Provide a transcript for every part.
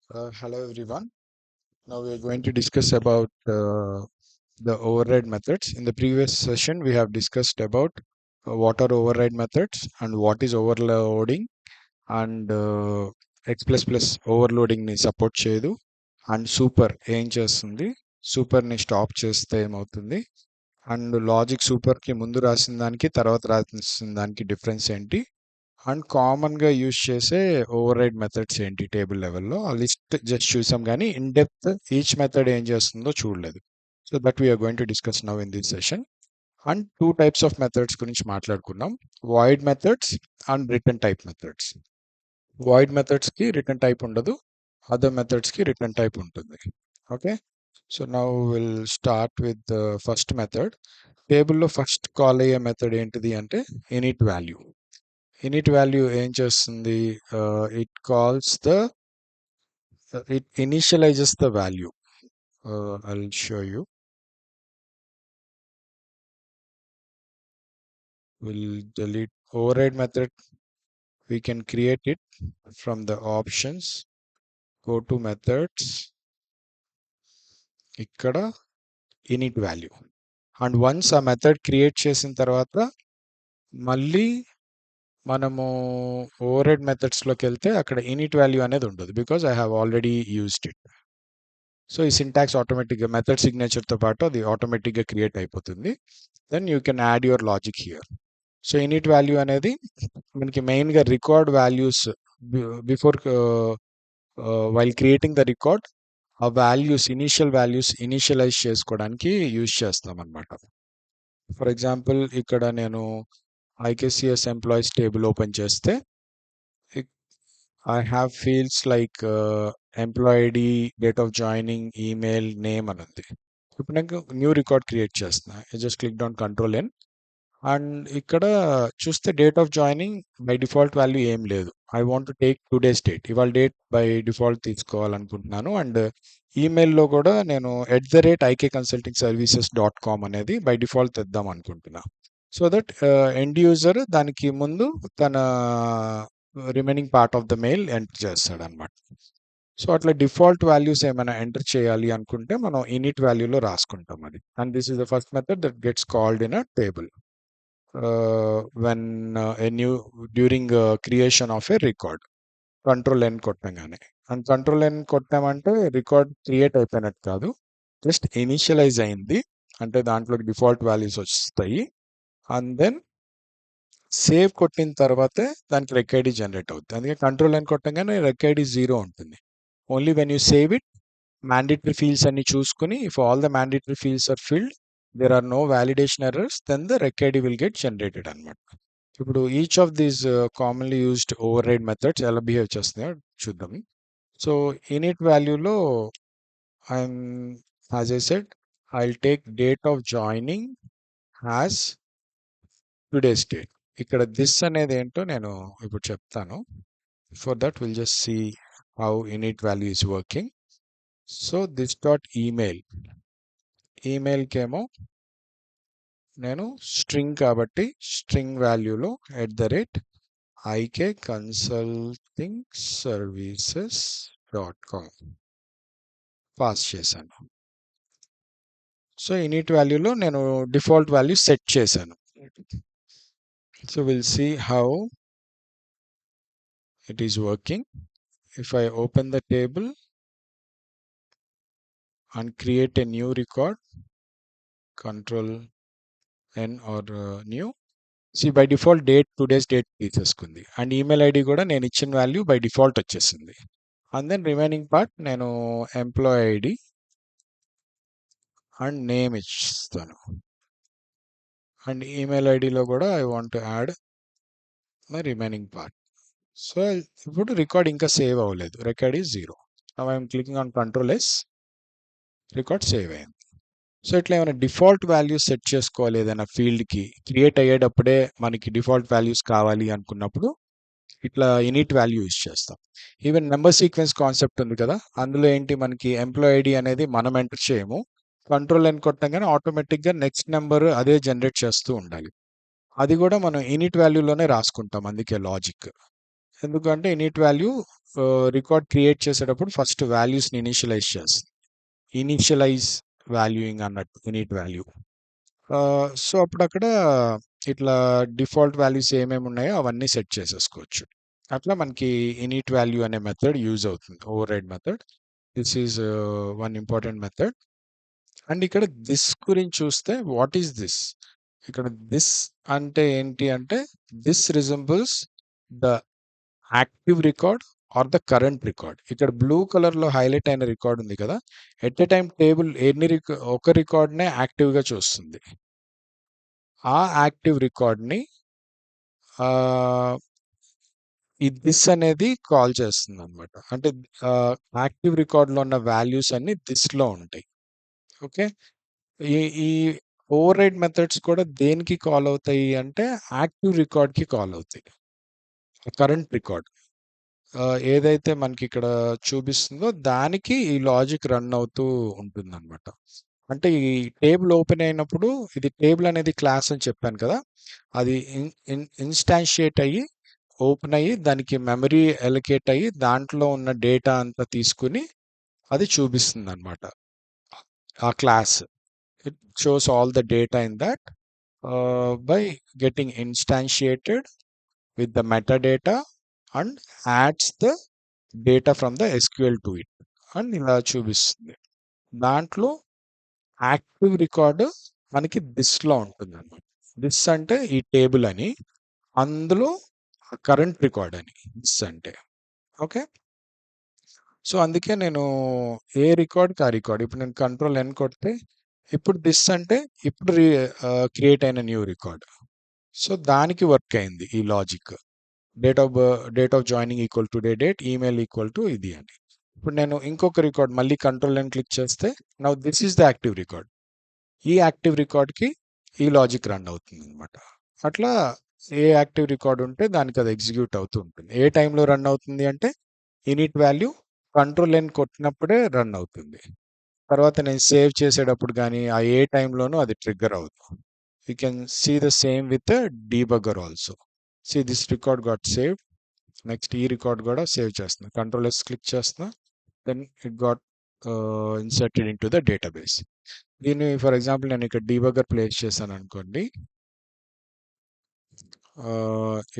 Hello everyone. Now we are going to discuss about the override methods. In the previous session, we have discussed about what are override methods and what is overloading and X++ overloading ని support చేయదు and super ఏం చేస్తుంది super ని stop చేస్తే ఏమవుతుంది and logic super కి ముందు రాసిన దానికి తర్వాత రాసిన దానికి డిఫరెన్స్ ఏంటి అండ్ కామన్‌గా యూజ్ చేసే ఓవర్‌రైడ్ మెథడ్స్ ఏంటి టేబుల్ లెవెల్‌లో ఆ లిస్ట్ జస్ట్ చూసాం గానీ ఇన్ డెప్త్ ఈచ్ మెథడ్ ఏం చేస్తుందో చూడలేదు. So that we are going to discuss now in this session. And 2 types of methods గురించి మాట్లాడుకున్నాం. Void methods and return type methods. Void మెథడ్స్‌కి రిటర్న్ టైప్ ఉండదు. అదర్ మెథడ్స్‌కి రిటర్న్ టైప్ ఉంటుంది. Okay. So now will start with the first method. టేబుల్‌లో first call అయ్యే method ఏంటిది అంటే ఇనిట్ వాల్యూ. init value ఏం చేస్తుంది it calls the it initializes the value. I'll show you. We'll delete override method. We can create it from the options. Go to methods. ఇక్కడ init value. And once ఆ method create చేసిన తర్వాత మళ్ళీ మనము override మెథడ్స్లోకి వెళ్తే అక్కడ in it value అనేది ఉండదు because I have already used it. So ఈ సింటాక్స్ ఆటోమేటిక్గా మెథడ్ సిగ్నేచర్తో పాటు అది ఆటోమేటిక్గా క్రియేట్ అయిపోతుంది. Then you can add your logic here. So init value అనేది మనకి మెయిన్గా record values before while creating the record ఆ వాల్యూస్ ఇనీషియల్ వాల్యూస్ ఇనీషియలైజ్ చేసుకోవడానికి యూజ్ చేస్తాం అనమాట. ఫర్ ఎగ్జాంపుల్ ఇక్కడ నేను ఐకేసిఎస్ ఎంప్లాయీస్ టేబుల్ ఓపెన్ చేస్తే I have fields like employee ID, date of joining, email, name అని ఉంది. ఇప్పుడు నాకు న్యూ రికార్డ్ క్రియేట్ చేస్తున్నా. I just clicked on Control N and ఇక్కడ చూస్తే date of joining by default value ఏం లేదు. I want to take today's date, ఇవాళ డేట్ బై డిఫాల్ట్ తీసుకోవాలనుకుంటున్నాను. అండ్ ఈమెయిల్లో కూడా నేను @ikconsultingservices.com అనేది బై డిఫాల్ట్ తెద్దాం అనుకుంటున్నా. సో దట్ ఎండ్ యూజర్ దానికి ముందు తన remaining part of the mail enter చేస్తాడనమాట. సో అట్లా డిఫాల్ట్ వాల్యూస్ ఏమైనా ఎంటర్ చేయాలి అనుకుంటే మనం ఇనిట్ వాల్యూలో రాసుకుంటాం అది. And this is the first method that gets called in a table when a new during creation of a record. Control N కొట్టంగానే అండ్ కంట్రోల్ ఎన్ కొట్టామంటే రికార్డ్ క్రియేట్ అయిపోయినట్టు కాదు, జస్ట్ ఇనిషియలైజ్ అయింది, అంటే దాంట్లోకి డిఫాల్ట్ వాల్యూస్ వస్తాయి. And then save కొట్టిన తర్వాతే దానికి రెక్ ఐడి జనరేట్ అవుతుంది. అందుకే కంట్రోల్ ఎన్ కొట్టంగానే రెక్ ఐడి 0 ఉంటుంది. Only when you save it mandatory fields అన్ని చూసుకుని if all the mandatory fields are filled, there are no validation errors, then the rec id will get generated అనమాట. ఇప్పుడు each of these commonly used override methods ఎలా behave చేస్తున్నాయో చూద్దాం. So init వాల్యూలో I'm as I said I'll take date of joining as today's date. ఇక్కడ this అనేది ఏంటో నేను ఇప్పుడు చెప్తాను. For that will just see how init value is working. So this dot ఈమెయిల్కేమో నేను స్ట్రింగ్ కాబట్టి స్ట్రింగ్ వాల్యూలో @ikconsultingservices.com పాస్ చేశాను. సో ఇనిట్ వాల్యూలో నేను డిఫాల్ట్ వాల్యూ సెట్ చేశాను. So will see how it is working. If I open the table and create a new record, control N or new, see by default date today's date తీసేసుకుంది and email ID కూడా నేను ఇచ్చిన value by default వచ్చేసింది. And then remaining part నేను employee ID and name ఇస్తాను. And email ఐడిలో కూడా I want to add my remaining part. So ఇప్పుడు రికార్డ్ ఇంకా సేవ్ అవ్వలేదు, record is 0. Now I'm clicking on control yes, record save అయింది. So ఇట్లా ఏమైనా డిఫాల్ట్ వాల్యూస్ సెట్ చేసుకోవాలి ఏదైనా ఫీల్డ్కి క్రియేట్ అయ్యేటప్పుడే మనకి డిఫాల్ట్ వాల్యూస్ కావాలి అనుకున్నప్పుడు ఇట్లా ఇనిట్ వాల్యూ యూజ్ చేస్తాం. ఈవెన్ నెంబర్ సీక్వెన్స్ కాన్సెప్ట్ ఉంది కదా, అందులో ఏంటి మనకి ఎంప్లాయీ ఐడి అనేది మనం ఎంటర్ చేయము, కంట్రోల్ ఎన్ కొట్టంగానే ఆటోమేటిక్గా నెక్స్ట్ నెంబర్ అదే జనరేట్ చేస్తూ ఉండాలి. అది కూడా మనం ఇనిట్ వాల్యూలోనే రాసుకుంటాం, అందుకే లాజిక్. ఎందుకంటే ఇనిట్ వాల్యూ రికార్డ్ క్రియేట్ చేసేటప్పుడు ఫస్ట్ వాల్యూస్ని ఇనిషియలైజ్ చేస్తుంది. ఇనిషియలైజ్ వాల్యూయింగ్ అన్నట్టు ఇనిట్ వాల్యూ. సో అప్పుడు అక్కడ ఇట్లా డిఫాల్ట్ వాల్యూస్ ఏమేమి ఉన్నాయో అవన్నీ సెట్ చేసేసుకోవచ్చు. అట్లా మనకి ఇనిట్ వాల్యూ అనే మెథడ్ యూజ్ అవుతుంది, override method. This is one important method. And ఇక్కడ దిస్ గురించి చూస్తే వాట్ ఈస్ దిస్? ఇక్కడ దిస్ అంటే ఏంటి అంటే this resembles the active record or the current record. ఇక్కడ బ్లూ కలర్ లో హైలైట్ అయిన రికార్డ్ ఉంది కదా, ఎట్ ఎ టైం టేబుల్ ఒక రికార్డ్నే యాక్టివ్గా చూస్తుంది. ఆ యాక్టివ్ రికార్డ్ని ఈ దిస్ అనేది కాల్ చేస్తుంది అనమాట. అంటే యాక్టివ్ రికార్డ్లో ఉన్న వాల్యూస్ అన్ని దిస్లో ఉంటాయి. ఓకే, ఈ ఈ ఓవర్ రైడ్ మెథడ్స్ కూడా దేనికి కాల్ అవుతాయి అంటే యాక్టివ్ రికార్డ్కి కాల్ అవుతాయి. కరెంట్ రికార్డ్ ఏదైతే మనకి ఇక్కడ చూపిస్తుందో దానికి ఈ లాజిక్ రన్ అవుతూ ఉంటుందన్నమాట. అంటే ఈ టేబుల్ ఓపెన్ అయినప్పుడు ఇది టేబుల్ అనేది క్లాస్ అని చెప్పాను కదా, అది ఇన్స్టాన్షియేట్ అయ్యి ఓపెన్ అయ్యి దానికి మెమరీ ఎలకేట్ అయ్యి దాంట్లో ఉన్న డేటా అంతా తీసుకుని అది చూపిస్తుంది అనమాట. ఆ class it shows all the data in that by getting instantiated with the metadata and adds the data from the SQL to it అని ఇలా చూపిస్తుంది. దాంట్లో యాక్టివ్ రికార్డ్ మనకి దిస్లో ఉంటుంది అనమాట. దిస్ అంటే ఈ టేబుల్ అని, అందులో కరెంట్ రికార్డ్ అని దిస్ అంటే. ఓకే, సో అందుకే నేను ఏ రికార్డ్కి ఆ రికార్డ్, ఇప్పుడు నేను కంట్రోల్ ఎన్ కొడితే ఇప్పుడు దిస్ అంటే ఇప్పుడు క్రియేట్ అయిన న్యూ రికార్డ్. సో దానికి వర్క్ అయింది ఈ logic. Date of joining equal to date, email equal to ఇది అని. ఇప్పుడు నేను ఇంకొక రికార్డ్ మళ్ళీ కంట్రోల్ అని క్లిక్ చేస్తే now this is the active record. ఈ యాక్టివ్ రికార్డ్కి ఈ లాజిక్ రన్ అవుతుంది అనమాట. అట్లా ఏ యాక్టివ్ రికార్డ్ ఉంటే దానికి అది ఎగ్జిక్యూట్ అవుతూ ఉంటుంది. ఏ టైంలో రన్ అవుతుంది అంటే ఇనిట్ వాల్యూ కంట్రోల్ ఎన్ కొట్టినప్పుడే రన్ అవుతుంది. తర్వాత నేను సేవ్ చేసేటప్పుడు కానీ ఆ ఏ టైంలోనూ అది ట్రిగ్గర్ అవుతుంది. You can see the same with debugger also. See this record got save. Next ఈ రికార్డ్ కూడా సేవ్ చేస్తున్నా, కంట్రోల్ ఎస్ క్లిక్ చేస్తున్నా, then it got inserted in to the database. దీన్ని ఫర్ ఎగ్జాంపుల్ నేను ఇక్కడ డీబగ్గర్ ప్లేస్ చేశాను అనుకోండి.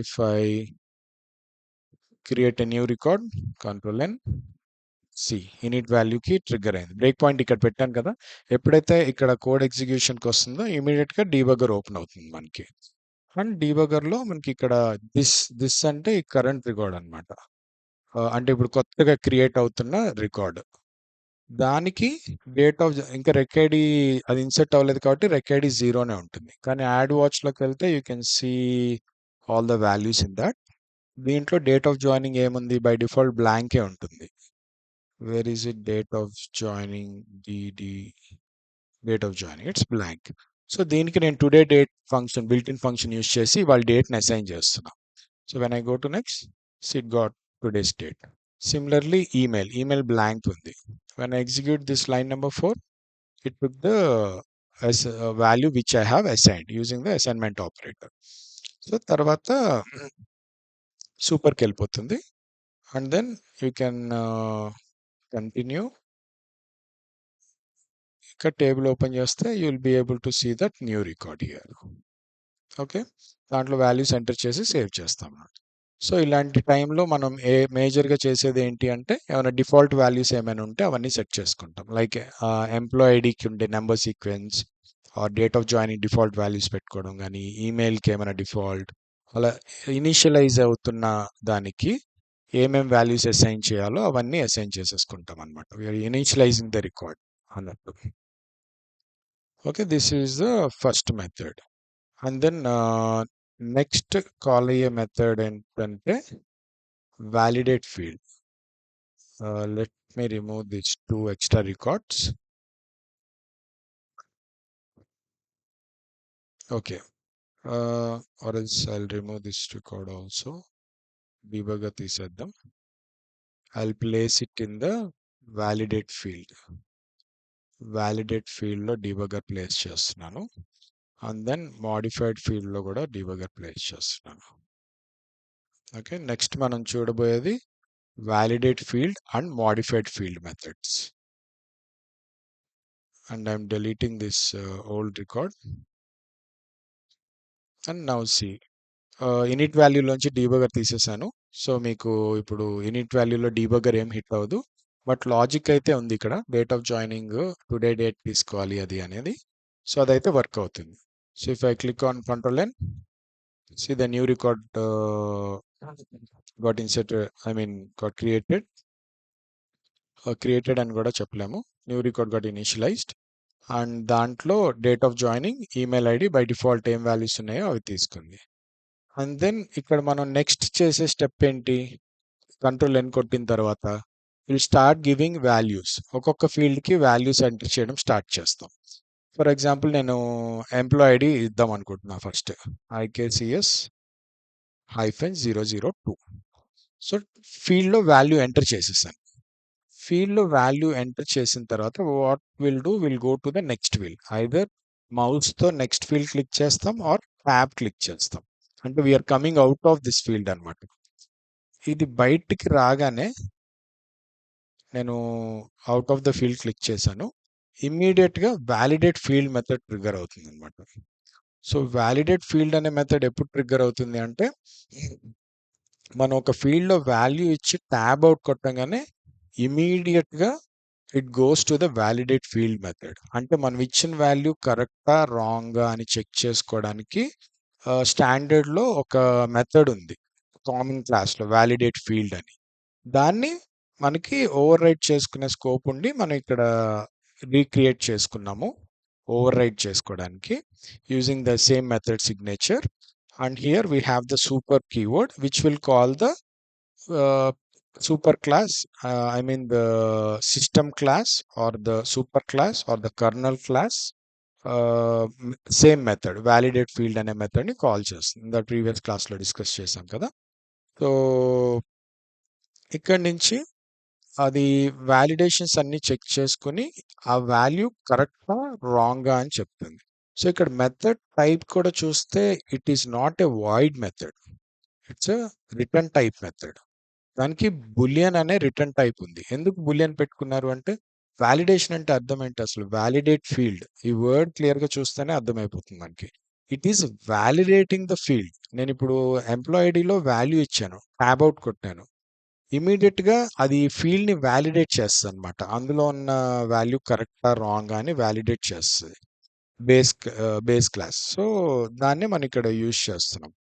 If I create a new record, control N, see init వాల్యూకి ట్రిగ్గర్ అయింది. బ్రేక్ పాయింట్ ఇక్కడ పెట్టాను కదా, ఎప్పుడైతే ఇక్కడ కోడ్ ఎగ్జిక్యూషన్కి వస్తుందో ఇమీడియట్గా డీబగ్గర్ ఓపెన్ అవుతుంది మనకి. అండ్ డీబగ్గర్లో మనకి ఇక్కడ దిస్ అంటే ఈ కరెంట్ రికార్డ్ అనమాట. అంటే ఇప్పుడు కొత్తగా క్రియేట్ అవుతున్న రికార్డ్. దానికి డేట్ ఆఫ్ ఇంకా రెక్ఐడి అది ఇన్సెట్ అవ్వలేదు కాబట్టి రెక్ఐడి జీరోనే ఉంటుంది. కానీ యాడ్ వాచ్లోకి వెళ్తే you can see all the values in that. దీంట్లో డేట్ ఆఫ్ జాయినింగ్ ఏముంది, బై డిఫాల్ట్ బ్లాంకే ఉంటుంది. Where is it, date of joining, DD date of joining, it's blank. So దీనికి నేను today date function built in function use చేసి వాళ్ళ డేట్ని assign చేస్తున్నా. So when I go to next, it got today's date. Similarly, email blank ఉంది. When I execute this line number 4, it took the value which I have assigned using the assignment operator. So తర్వాత సూపర్కి వెళ్ళిపోతుంది. And then you can continue. ఇక్కడ table open చేస్తే you will be able to see that new record here. Okay, దాంట్లో values enter చేసి save చేస్తాం. So ఇలాంటి టైంలో మనం మేజర్గా చేసేది ఏంటి అంటే ఏమైనా డిఫాల్ట్ వాల్యూస్ ఏమైనా ఉంటే అవన్నీ సెట్ చేసుకుంటాం. లైక్ ఎంప్లాయ్ ఐడికి ఉండే number sequence or date of joining default values పెట్టుకోవడం, కానీ ఈమెయిల్కి ఏమైనా డిఫాల్ట్, అలా ఇనిషియలైజ్ అవుతున్న దానికి ఏమేమి వాల్యూస్ అసైన్ చేయాలో అవన్నీ అసైన్ చేసేసుకుంటాం అనమాట. వీఆర్ ఇనిషియలైజింగ్ ద రికార్డ్ అన్నట్టు. Okay, this is the first method. And then next call అయ్యే మెథడ్ ఏంటంటే validate field. Let me remove these two extra records. Okay, or else I'll remove this record also. Debugger తీసేద్దాం. I'll place it in the validate field. Validate field లో debugger place చేస్తున్నాను. And then modified field లో కూడా debugger place చేస్తున్నాను. Okay. Next మనం చూడబోయేది validate field and modified field methods. And I'm deleting this old record. And now see init వాల్యూలోంచి debugger తీసేసాను. So మీకు ఇప్పుడు ఇనిట్ వాల్యూలో డీబగర్ ఏం హిట్ అవ్వదు. బట్ లాజిక్ అయితే ఉంది ఇక్కడ. Date of joining today date తీసుకోవాలి అది అనేది. సో అదైతే వర్క్ అవుతుంది. So if I click on control N, see the new record got inserted, I mean got created అని కూడా చెప్పలేము. New record got initialized and దాంట్లో date of joining, email ID by default ఏం values ఉన్నాయో అవి తీసుకుంది. And then ఇక్కడ మనం నెక్స్ట్ చేసే స్టెప్ ఏంటి? కంట్రోల్ ఎన్ కొట్టిన తర్వాత విల్ స్టార్ట్ గివింగ్ వాల్యూస్. ఒక్కొక్క ఫీల్డ్కి వాల్యూస్ ఎంటర్ చేయడం స్టార్ట్ చేస్తాం. ఫర్ ఎగ్జాంపుల్ నేను ఎంప్లాయ్ ఐడి ఇద్దాం అనుకుంటున్నా ఫస్ట్. IKCS -002. సో ఫీల్డ్లో వాల్యూ ఎంటర్ చేసేసాను. ఫీల్డ్లో వాల్యూ ఎంటర్ చేసిన తర్వాత what will go to the next field. Either మౌస్తో నెక్స్ట్ ఫీల్డ్ క్లిక్ చేస్తాం ఆర్ ట్యాబ్ క్లిక్ చేస్తాం. అంటే we're coming out of this field అనమాట. ఇది బయటికి రాగానే నేను out of the field click చేశాను. ఇమ్మీడియట్గా వ్యాలిడేట్ ఫీల్డ్ మెథడ్ ట్రిగ్గర్ అవుతుంది అనమాట. సో వ్యాలిడేట్ ఫీల్డ్ అనే మెథడ్ ఎప్పుడు ట్రిగ్గర్ అవుతుంది అంటే, మనం ఒక ఫీల్డ్లో వాల్యూ ఇచ్చి ట్యాబ్ అవుట్ కొట్టగానే ఇమీడియట్గా it goes to the validate field method. అంటే మనం ఇచ్చిన వాల్యూ కరెక్టా రాంగా అని చెక్ చేసుకోవడానికి స్టాండర్డ్లో ఒక మెథడ్ ఉంది కామన్ క్లాస్లో, వ్యాలిడేట్ ఫీల్డ్ అని. దాన్ని మనకి ఓవర్ రైట్ చేసుకునే స్కోప్ ఉండి మనం ఇక్కడ రీక్రియేట్ చేసుకున్నాము ఓవర్ రైట్ చేసుకోవడానికి using the same method signature. And here we have the super keyword which will call the super class, I mean the system class or the super class or the kernel class, same method validate field అనే మెథడ్ని call చేస్తుంది. ఇందా previous క్లాస్లో discuss చేసాం కదా. So ఇక్కడి నుంచి అది validations అన్ని చెక్ చేసుకుని ఆ వాల్యూ కరెక్టా రాంగా అని చెప్తుంది. సో ఇక్కడ మెథడ్ టైప్ కూడా చూస్తే it is not a void method, it's a return type method. దానికి బులియన్ అనే రిటర్న్ టైప్ ఉంది. ఎందుకు బులియన్ పెట్టుకున్నారు అంటే, వాలిడేషన్ అంటే అర్థం ఏంటి అసలు? Validate field. ఈ వర్డ్ క్లియర్గా చూస్తేనే అర్థమైపోతుంది మనకి. It is validating the field. నేను ఇప్పుడు ఎంప్లాయ్ ఐడిలో వాల్యూ ఇచ్చాను, ట్యాబ్ అవుట్ కొట్టాను, ఇమీడియట్గా అది ఫీల్డ్ని వ్యాలిడేట్ చేస్తుంది అనమాట. అందులో ఉన్న వాల్యూ కరెక్టా రాంగ్ అని వ్యాలిడేట్ చేస్తుంది బేస్ క్లాస్. సో దాన్నే మనం ఇక్కడ యూజ్ చేస్తున్నాం.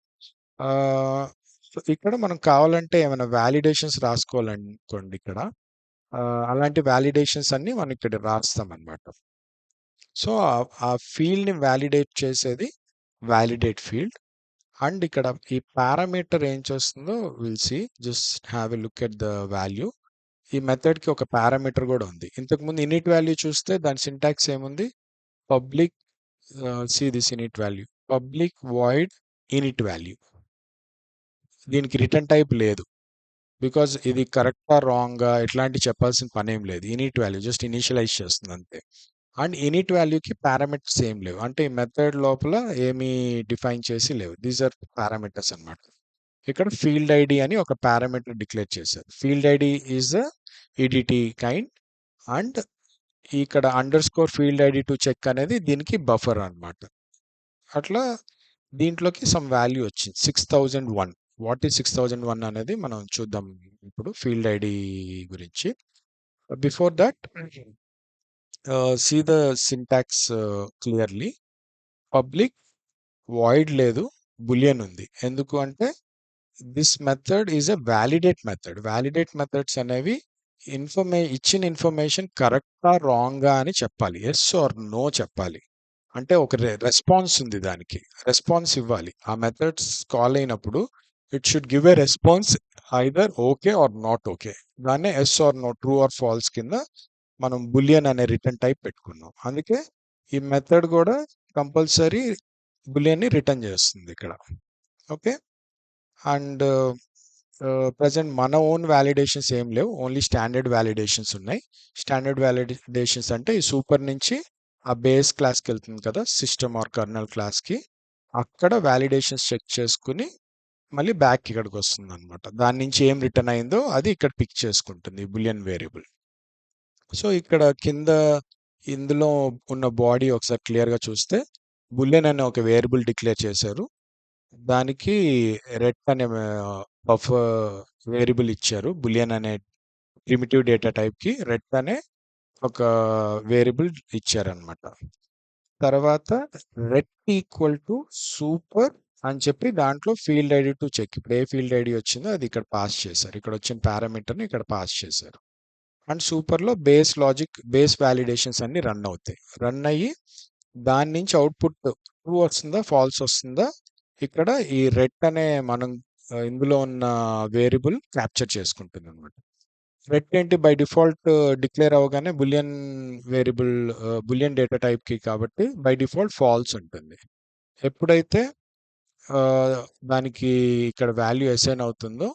సో ఇక్కడ మనం కావాలంటే ఏమైనా వ్యాలిడేషన్స్ రాసుకోవాలనుకోండి ఇక్కడ, అలాంటి వ్యాలిడేషన్స్ అన్ని మనం ఇక్కడ రాస్తాం అనమాట. సో ఆ ఫీల్డ్ని వ్యాలిడేట్ చేసేది వ్యాలిడేట్ ఫీల్డ్. అండ్ ఇక్కడ ఈ పారామీటర్ ఏం చేస్తుందో will see, just have a look at the value. ఈ మెథడ్కి ఒక పారామీటర్ కూడా ఉంది. ఇంతకుముందు ఇనిట్ వాల్యూ చూస్తే దాని సింటాక్స్ ఏముంది? Public, see this in it value, public void in it value. దీనికి రిటర్న్ టైప్ లేదు, బికాజ్ ఇది కరెక్టా రాంగా ఇట్లాంటి చెప్పాల్సిన పని ఏం లేదు. ఇనిట్ వాల్యూ జస్ట్ ఇనిషియలైజ్ చేస్తుంది అంతే. అండ్ ఇనిట్ వాల్యూకి పారామీటర్స్ ఏం లేవు, అంటే ఈ మెథడ్ లోపల ఏమీ డిఫైన్ చేసి లేవు. దీస్ ఆర్ పారామీటర్స్ అనమాట. ఇక్కడ ఫీల్డ్ ఐడి అని ఒక పారామీటర్ డిక్లేర్ చేశారు. Field ID is the EDT kind. And ఇక్కడ under score field ID to check అనేది దీనికి బఫర్ అనమాట. అట్లా దీంట్లోకి సమ్ వాల్యూ వచ్చింది 6001. వాట్ ఈస్ 6001 అనేది మనం చూద్దాం ఇప్పుడు ఫీల్డ్ ఐడి గురించి. Before that see the syntax clearly. Public void లేదు, బులియన్ ఉంది. ఎందుకు అంటే this method is a validate method. Validate methods అనేవి ఇచ్చిన ఇన్ఫర్మేషన్ కరెక్టా రాంగా అని చెప్పాలి, ఎస్ ఆర్ నో చెప్పాలి. అంటే ఒక రెస్పాన్స్ ఉంది, దానికి రెస్పాన్స్ ఇవ్వాలి. ఆ మెథడ్స్ కాల్ అయినప్పుడు it should give a response either okay or not okay. దాన్నే yes or no, true or false కింద మనం బులియన్ అనే రిటర్న్ టైప్ పెట్టుకున్నాం. అందుకే ఈ మెథడ్ కూడా కంపల్సరీ బులియన్ని రిటర్న్ చేస్తుంది ఇక్కడ. ఓకే. అండ్ ప్రజెంట్ మన ఓన్ వ్యాలిడేషన్స్ ఏం లేవు, ఓన్లీ స్టాండర్డ్ వ్యాలిడేషన్స్ ఉన్నాయి. స్టాండర్డ్ వ్యాలిడేషన్స్ అంటే ఈ సూపర్ నుంచి ఆ బేస్ క్లాస్కి వెళ్తుంది కదా, సిస్టమ్ ఆర్ కర్నల్ క్లాస్కి, అక్కడ వ్యాలిడేషన్స్ చెక్ చేసుకుని మళ్ళీ బ్యాక్ ఇక్కడికొస్తుందనమాట. దాని నుంచి ఏం రిటర్న్ అయిందో అది ఇక్కడ పిక్ చేసుకుంటుంది బూలియన్ వేరియబుల్. సో, ఇక్కడ కింద ఇందులో ఉన్న బాడీ ఒకసారి క్లియర్‌గా చూస్తే బూలియన్ అనే ఒక వేరియబుల్ డిక్లేర్ చేశారు. దానికి రెట్ అనే బఫర్ వేరియబుల్ ఇచ్చారు. బూలియన్ అనే ప్రిమిటివ్ డేటా టైప్‌కి రెట్ అనే ఒక వేరియబుల్ ఇచ్చారనమాట. తర్వాత రెట్ ఈక్వల్ టు సూపర్ అని చెప్పి దాంట్లో ఫీల్డ్ ఐడి టు చెక్. ఇప్పుడు ఏ ఫీల్డ్ ఐడి వచ్చిందో అది ఇక్కడ పాస్ చేశారు. ఇక్కడ వచ్చిన పారామీటర్‌ని ఇక్కడ పాస్ చేశారు. అండ్ సూపర్‌లో బేస్ లాజిక్, బేస్ వాలిడేషన్స్ అన్నీ రన్ అవుతాయి. రన్ అయ్యి దాని నుంచి అవుట్‌పుట్ ట్రూ వస్తుందా? ఫాల్స్ వస్తుందా? ఇక్కడ ఈ రెట్ అనే మనం ఇందులో ఉన్న వేరియబుల్ క్యాప్చర్ చేసుకుంటుందనమాట. రెట్ ఏంటి బై డిఫాల్ట్ డిక్లేర్ అవ్వగానే బూలియన్ వేరియబుల్ బూలియన్ డేటా టైప్‌కి కాబట్టి బై డిఫాల్ట్ ఫాల్స్ ఉంటుంది. ఎప్పుడైతే ఆహ్, దానికి ఇక్కడ వాల్యూ అసైన్ అవుతుందో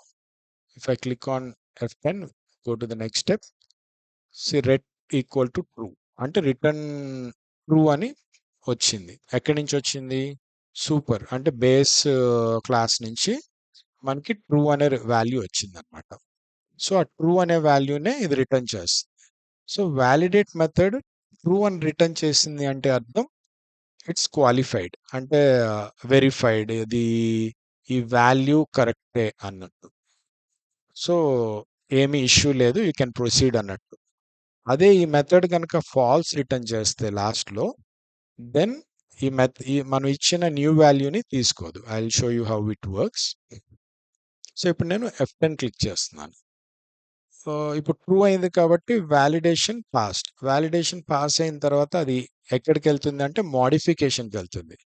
if I click on F10 go to the next step ret equal to true అంటే రిటర్న్ ట్రూ అని వచ్చింది. ఎక్కడి నుంచి వచ్చింది? సూపర్ అంటే బేస్ క్లాస్ నుంచి మనకి ట్రూ అనే వాల్యూ వచ్చిందనమాట. సో, ఆ ట్రూ అనే వాల్యూనే ఇది రిటర్న్ చేస్తుంది. సో, వాలిడేట్ మెథడ్ ట్రూ అని రిటర్న్ చేసింది అంటే అర్థం ఇట్స్ క్వాలిఫైడ్ అంటే వెరిఫైడ్ ఇది ఈ వాల్యూ కరెక్టే అన్నట్టు. సో, ఏమి ఇష్యూ లేదు. యూ కెన్ ప్రొసీడ్ అన్నట్టు. అదే ఈ మెథడ్ గనక ఫాల్స్ రిటర్న్ చేస్తే లాస్ట్‌లో దెన్ ఈ మనం ఇచ్చిన న్యూ వాల్యూని తీసుకోదు. I will show you how it works. So, ఇప్పుడు నేను F10 క్లిక్ చేస్తున్నాను. సో, ఇప్పుడు ట్రూ అయింది కాబట్టి వాలిడేషన్ పాస్ అయిన తర్వాత అది ఎక్కడికెళ్తుందంటే మోడిఫికేషన్‌కెళ్తుంది.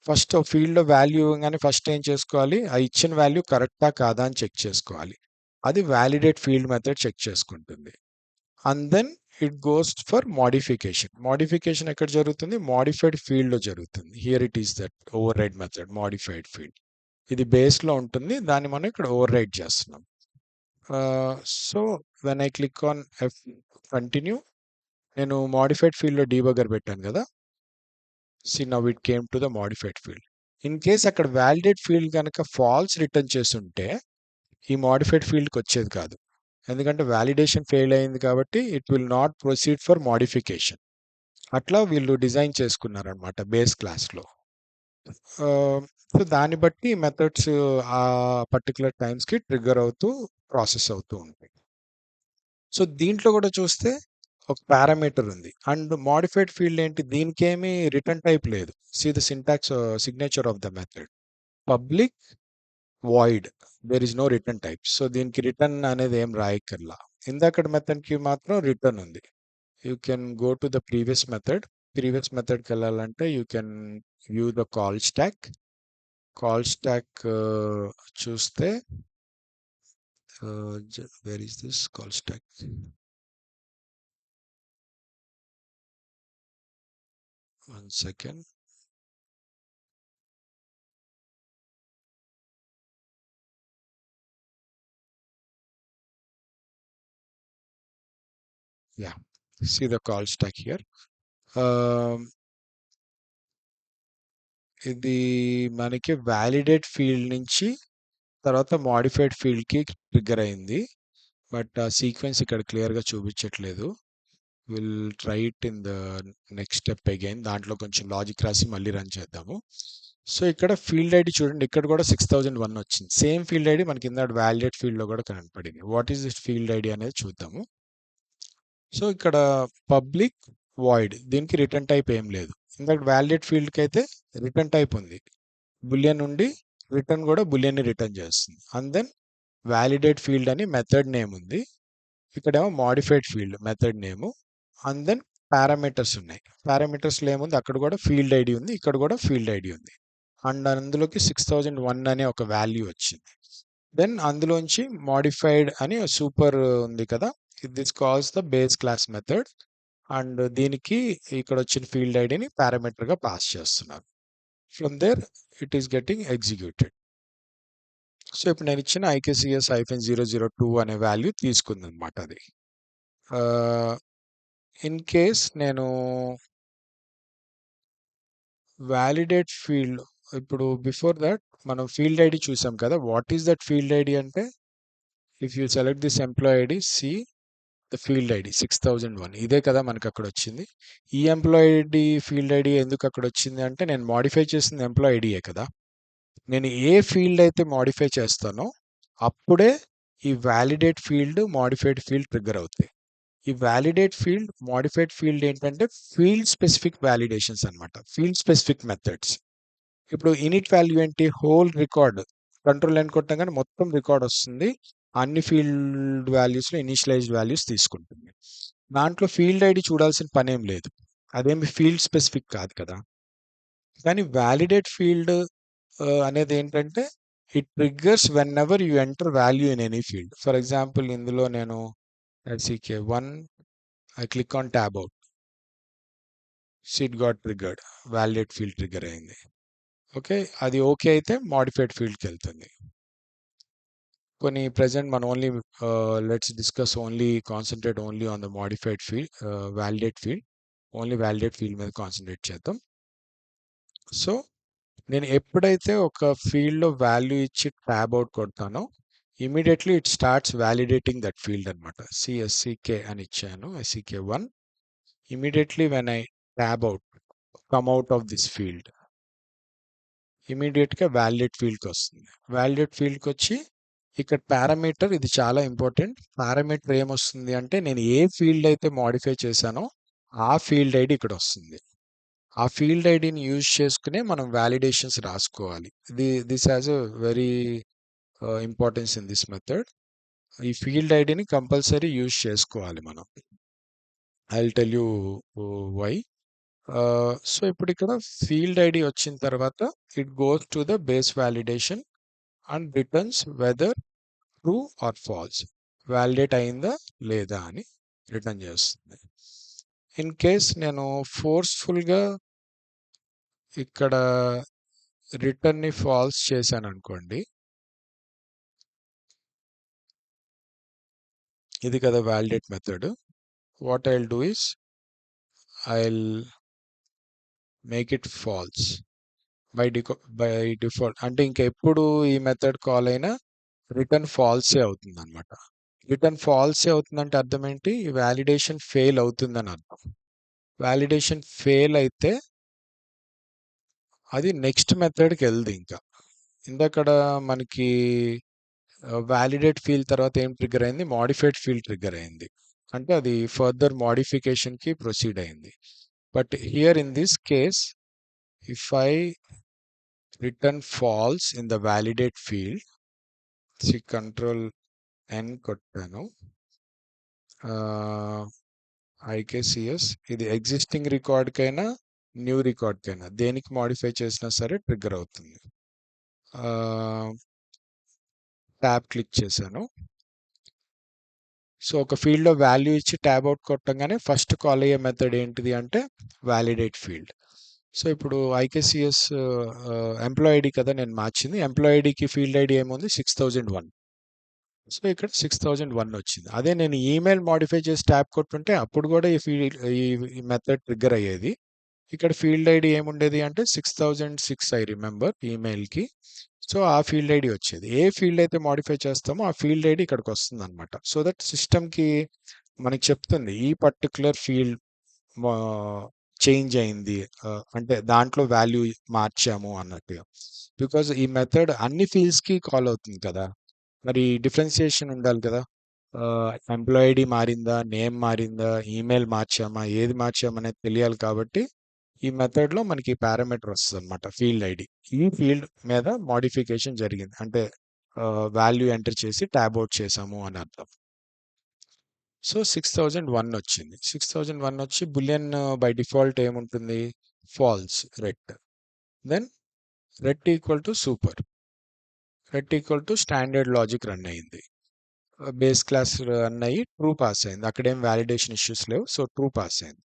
ఫస్ట్ ఫీల్డ్‌లో వాల్యూ ఇవ్వంగానే ఫస్ట్ ఏం చేసుకోవాలి? ఆ ఇచ్చిన వాల్యూ కరెక్టా? కాదా? అని చెక్ చేసుకోవాలి. అది వాలిడేట్ ఫీల్డ్ మెథడ్ చెక్ చేసుకుంటుంది. And then it goes for modification. Modification ఎక్కడ జరుగుతుంది? మోడిఫైడ్ ఫీల్డ్‌లో జరుగుతుంది. Here it is that override method modified field. ఇది బేస్‌లో ఉంటుంది. దాన్ని మనం ఇక్కడ ఓవర్రైడ్ చేస్తున్నాం. So, when I click on continue నేను మోడిఫైడ్ ఫీల్డ్‌లో డీబగ్గర్ పెట్టాను కదా! Now it came to the modified field. In case అక్కడ వాలిడేట్ ఫీల్డ్ గనక ఫాల్స్ రిటర్న్ చేసుంటే ఈ మోడిఫైడ్ ఫీల్డ్‌కి వచ్చేది కాదు. ఎందుకంటే వాలిడేషన్ ఫెయిల్ అయింది కాబట్టి it will not proceed for modification. అట్లా వీళ్ళు డిజైన్ చేసుకున్నారనమాట బేస్ క్లాస్‌లో. సో, దాన్ని బట్టి మెథడ్స్ ఆ పర్టిక్యులర్ టైమ్స్‌కి ట్రిగ్గర్ అవుతూ ప్రాసెస్ అవుతూ ఉంటాయి. సో, దీంట్లో కూడా చూస్తే ఒక పారామీటర్ ఉంది. అండ్ మోడిఫైడ్ ఫీల్డ్ ఏంటి? దీనికేమి రిటర్న్ టైప్ లేదు. See the syntax signature of the method. Public void there is no return type. So, దీనికి రిటర్న్ అనేది ఏం రాయక్కర్లా. ఇందాకటి మెథడ్‌కి మాత్రం రిటర్న్ ఉంది. You can go to the previous method. Previous మెథడ్‌కెళ్ళాలంటే you can view the call stack. Call stack చూస్తే where is this call stack? One second. Yeah, see the call stack here. Um, ఇది మనకి validate field నుంచి తర్వాత modified ఫీల్డ్‌కి trigger అయింది. But ఆ sequence ఇక్కడ క్లియర్‌గా చూపించట్లేదు. Will try it in the next step again. దాంట్లో కొంచెం లాజిక్ రాసి మళ్ళీ రన్ చేద్దాము. సో, ఇక్కడ ఫీల్డ్ ఐడి చూడండి. ఇక్కడ కూడా 6001 వచ్చింది. సేమ్ ఫీల్డ్ ఐడి మనకి ఇందాక వాలిడేట్ ఫీల్డ్‌లో కూడా కనపడింది. What is this field ID అనేది చూద్దాము. సో, ఇక్కడ పబ్లిక్ వాయిడ్ దీనికి రిటర్న్ టైప్ ఏం లేదు. ఇందాక వాలిడేట్ ఫీల్డ్‌కి అయితే రిటర్న్ టైప్ ఉంది. బూలియన్ ఉండి రిటర్న్ కూడా బూలియన్‌ని రిటర్న్ చేస్తుంది. అండ్ దెన్ వాలిడేట్ ఫీల్డ్ అని మెథడ్ నేమ్ ఉంది. ఇక్కడేమో modified field method name. And then parameters ఉన్నాయి. పారామీటర్స్‌లో ఏముంది అక్కడ కూడా ఫీల్డ్ ఐడి ఉంది. ఇక్కడ కూడా ఫీల్డ్ ఐడి ఉంది. అండ్ అందులోకి 6001 అనే ఒక వాల్యూ వచ్చింది. దెన్ అందులోంచి మోడిఫైడ్ అని సూపర్ ఉంది కదా! This calls the base class method. And దీనికి ఇక్కడ వచ్చిన ఫీల్డ్ ఐడిని పారామీటర్‌గా పాస్ చేస్తున్నారు. From there it is getting executed. So, ఇప్పుడు నేను ఇచ్చిన IKCS-002 అనే వాల్యూ తీసుకుందనమాట అది. ఇన్ కేస్ నేను వాలిడేట్ ఫీల్డ్ ఇప్పుడు బిఫోర్ దట్ మనం ఫీల్డ్ ఐడి చూసాం కదా. What is that field ID అంటే, if you select this employee ID, see the field ID 6001 ఇదే కదా మనకు అక్కడ వచ్చింది. ఈ ఎంప్లాయీ ఐడి ఫీల్డ్ ఐడి ఎందుకు అక్కడ వచ్చింది అంటే, నేను మాడిఫై చేసింది ఎంప్లాయీ ఐడియే కదా. నేను ఏ ఫీల్డ్ అయితే మాడిఫై చేస్తానో అప్పుడే ఈ validate field, modified field trigger అవుతాయి. ఈ వ్యాలిడేట్ ఫీల్డ్, మాడిఫైడ్ ఫీల్డ్ ఏంటంటే ఫీల్డ్ స్పెసిఫిక్ వ్యాలిడేషన్స్ అన్నమాట. Field specific methods. ఇప్పుడు ఇనిట్ వాల్యూ ఏంటి? Whole record. కంట్రోల్ ఎన్ కొట్టగానే మొత్తం రికార్డ్ వస్తుంది. అన్ని ఫీల్డ్ వాల్యూస్లో ఇనిషియలైజ్డ్ వాల్యూస్ తీసుకుంటుంది. దాంట్లో ఫీల్డ్ ఐడి చూడాల్సిన పనేం లేదు. అదేమి ఫీల్డ్ స్పెసిఫిక్ కాదు కదా. కానీ వ్యాలిడేట్ ఫీల్డ్ అనేది ఏంటంటే, it triggers when ever you enter value in any field. For example ఇందులో నేను SEK1 I click on tab out, SIT got triggered, validate field trigger అయింది. ఓకే, అది ఓకే అయితే మాడిఫైడ్ ఫీల్డ్కి వెళ్తుంది. కొన్ని ప్రెసెంట్ మనం only let's discuss only concentrate only on the modified field, validate field. Only validate field మీద concentrate చేద్దాం. So నేను ఎప్పుడైతే ఒక ఫీల్డ్లో వాల్యూ ఇచ్చి tab out కొడతానో immediately it starts validating that field అనమాట. SEK అని ఇచ్చాను, SEK1. Immediately when I tab out, come out of this field, ఇమీడియట్గా వ్యాలిడేట్ ఫీల్డ్కి వస్తుంది. వ్యాలిడేట్ ఫీల్డ్కి వచ్చి ఇక్కడ పారామీటర్, ఇది చాలా ఇంపార్టెంట్. పారామీటర్ ఏమొస్తుంది అంటే, నేను ఏ ఫీల్డ్ అయితే మాడిఫై చేశానో ఆ ఫీల్డ్ ఐడి ఇక్కడ వస్తుంది. ఆ ఫీల్డ్ ఐడిని యూజ్ చేసుకునే మనం వ్యాలిడేషన్స్ రాసుకోవాలి. This has a very importance in this method. ఈ ఫీల్డ్ ఐడిని కంపల్సరీ యూజ్ చేసుకోవాలి మనం. I will tell you why. So ఇప్పుడు ఇక్కడ ఫీల్డ్ ఐడి వచ్చిన తర్వాత it goes to the base validation and returns whether true or false, validate అయిందా లేదా అని రిటర్న్ చేస్తుంది. ఇన్ కేస్ నేను ఫోర్స్ఫుల్గా ఇక్కడ రిటర్న్ని ఫాల్స్ చేశాను అనుకోండి, ఇది కదా validate method. What I will do is I will make it false by default. అంటే ఇంకెప్పుడు ఈ మెథడ్ కాల్ అయినా రిటర్న్ ఫాల్సే అవుతుంది అనమాట. రిటర్న్ ఫాల్సే అవుతుందంటే అర్థం ఏంటి? వ్యాలిడేషన్ ఫెయిల్ అవుతుందని అర్థం. వ్యాలిడేషన్ ఫెయిల్ అయితే అది నెక్స్ట్ మెథడ్కి వెళ్ది. ఇంకా ఇందక్కడ మనకి వ్యాలిడేట్ ఫీల్డ్ తర్వాత ఏం ట్రిగ్గర్ అయింది? మాడిఫైడ్ ఫీల్డ్ ట్రిగ్గర్ అయింది. అంటే అది ఫర్దర్ మాడిఫికేషన్కి ప్రొసీడ్ అయింది. But here in this case, if I return false in the validate field, control N కొట్టాను, IKCS, ఇది ఎగ్జిస్టింగ్ రికార్డ్కైనా న్యూ రికార్డ్కైనా దేనికి మాడిఫై చేసినా సరే ట్రిగ్గర్ అవుతుంది. ట్యాబ్ క్లిక్ చేశాను. సో ఒక ఫీల్డ్లో వాల్యూ ఇచ్చి ట్యాబ్ అవుట్ కొట్టంగానే ఫస్ట్ కాల్ అయ్యే మెథడ్ ఏంటిది అంటే వ్యాలిడేట్ ఫీల్డ్. సో ఇప్పుడు IKCS ఎంప్లాయీ ఐడి కదా నేను మార్చింది. ఎంప్లాయీ ఐడికి ఫీల్డ్ ఐడి ఏముంది? 6001. సో ఇక్కడ 6001 వచ్చింది. అదే నేను ఈమెయిల్ మాడిఫై చేసి ట్యాబ్ కొట్టుంటే అప్పుడు కూడా ఈ మెథడ్ ట్రిగ్గర్ అయ్యేది. ఇక్కడ ఫీల్డ్ ఐడి ఏముండేది అంటే 6006 ఐ రిమెంబర్ ఈమెయిల్కి. సో ఆ ఫీల్డ్ ఐడి వచ్చేది. ఏ ఫీల్డ్ అయితే మాడిఫై చేస్తామో ఆ ఫీల్డ్ ఐడి ఇక్కడికి వస్తుంది అనమాట. సో దట్ సిస్టమ్కి మనకి చెప్తుంది ఈ పర్టికులర్ ఫీల్డ్ చేంజ్ అయింది, అంటే దాంట్లో వాల్యూ మార్చాము అన్నట్టుగా. బికాజ్ ఈ మెథడ్ అన్ని ఫీల్డ్స్కి కాల్ అవుతుంది కదా, మరి డిఫరెన్సియేషన్ ఉండాలి కదా. ఎంప్లాయీ ఐడి మారిందా, నేమ్ మారిందా, ఈమెయిల్ మార్చామా, ఏది మార్చామనేది తెలియాలి. కాబట్టి ఈ మెథడ్లో మనకి పారామీటర్ వస్తుంది అనమాట, ఫీల్డ్ ఐడి. ఈ ఫీల్డ్ మీద మాడిఫికేషన్ జరిగింది అంటే వాల్యూ ఎంటర్ చేసి ట్యాబ్ అవుట్ చేసాము అని అర్థం. సో 6001 వచ్చింది. 6001 వచ్చి బులియన్ బై డిఫాల్ట్ ఏముంటుంది? False, ret. Then ret equal to super, ret equal to standard logic run అయింది. బేస్ క్లాస్ రన్ అయ్యి ట్రూ పాస్ అయింది. అక్కడేం వ్యాలిడేషన్ ఇష్యూస్ లేవు. సో ట్రూ పాస్ అయింది.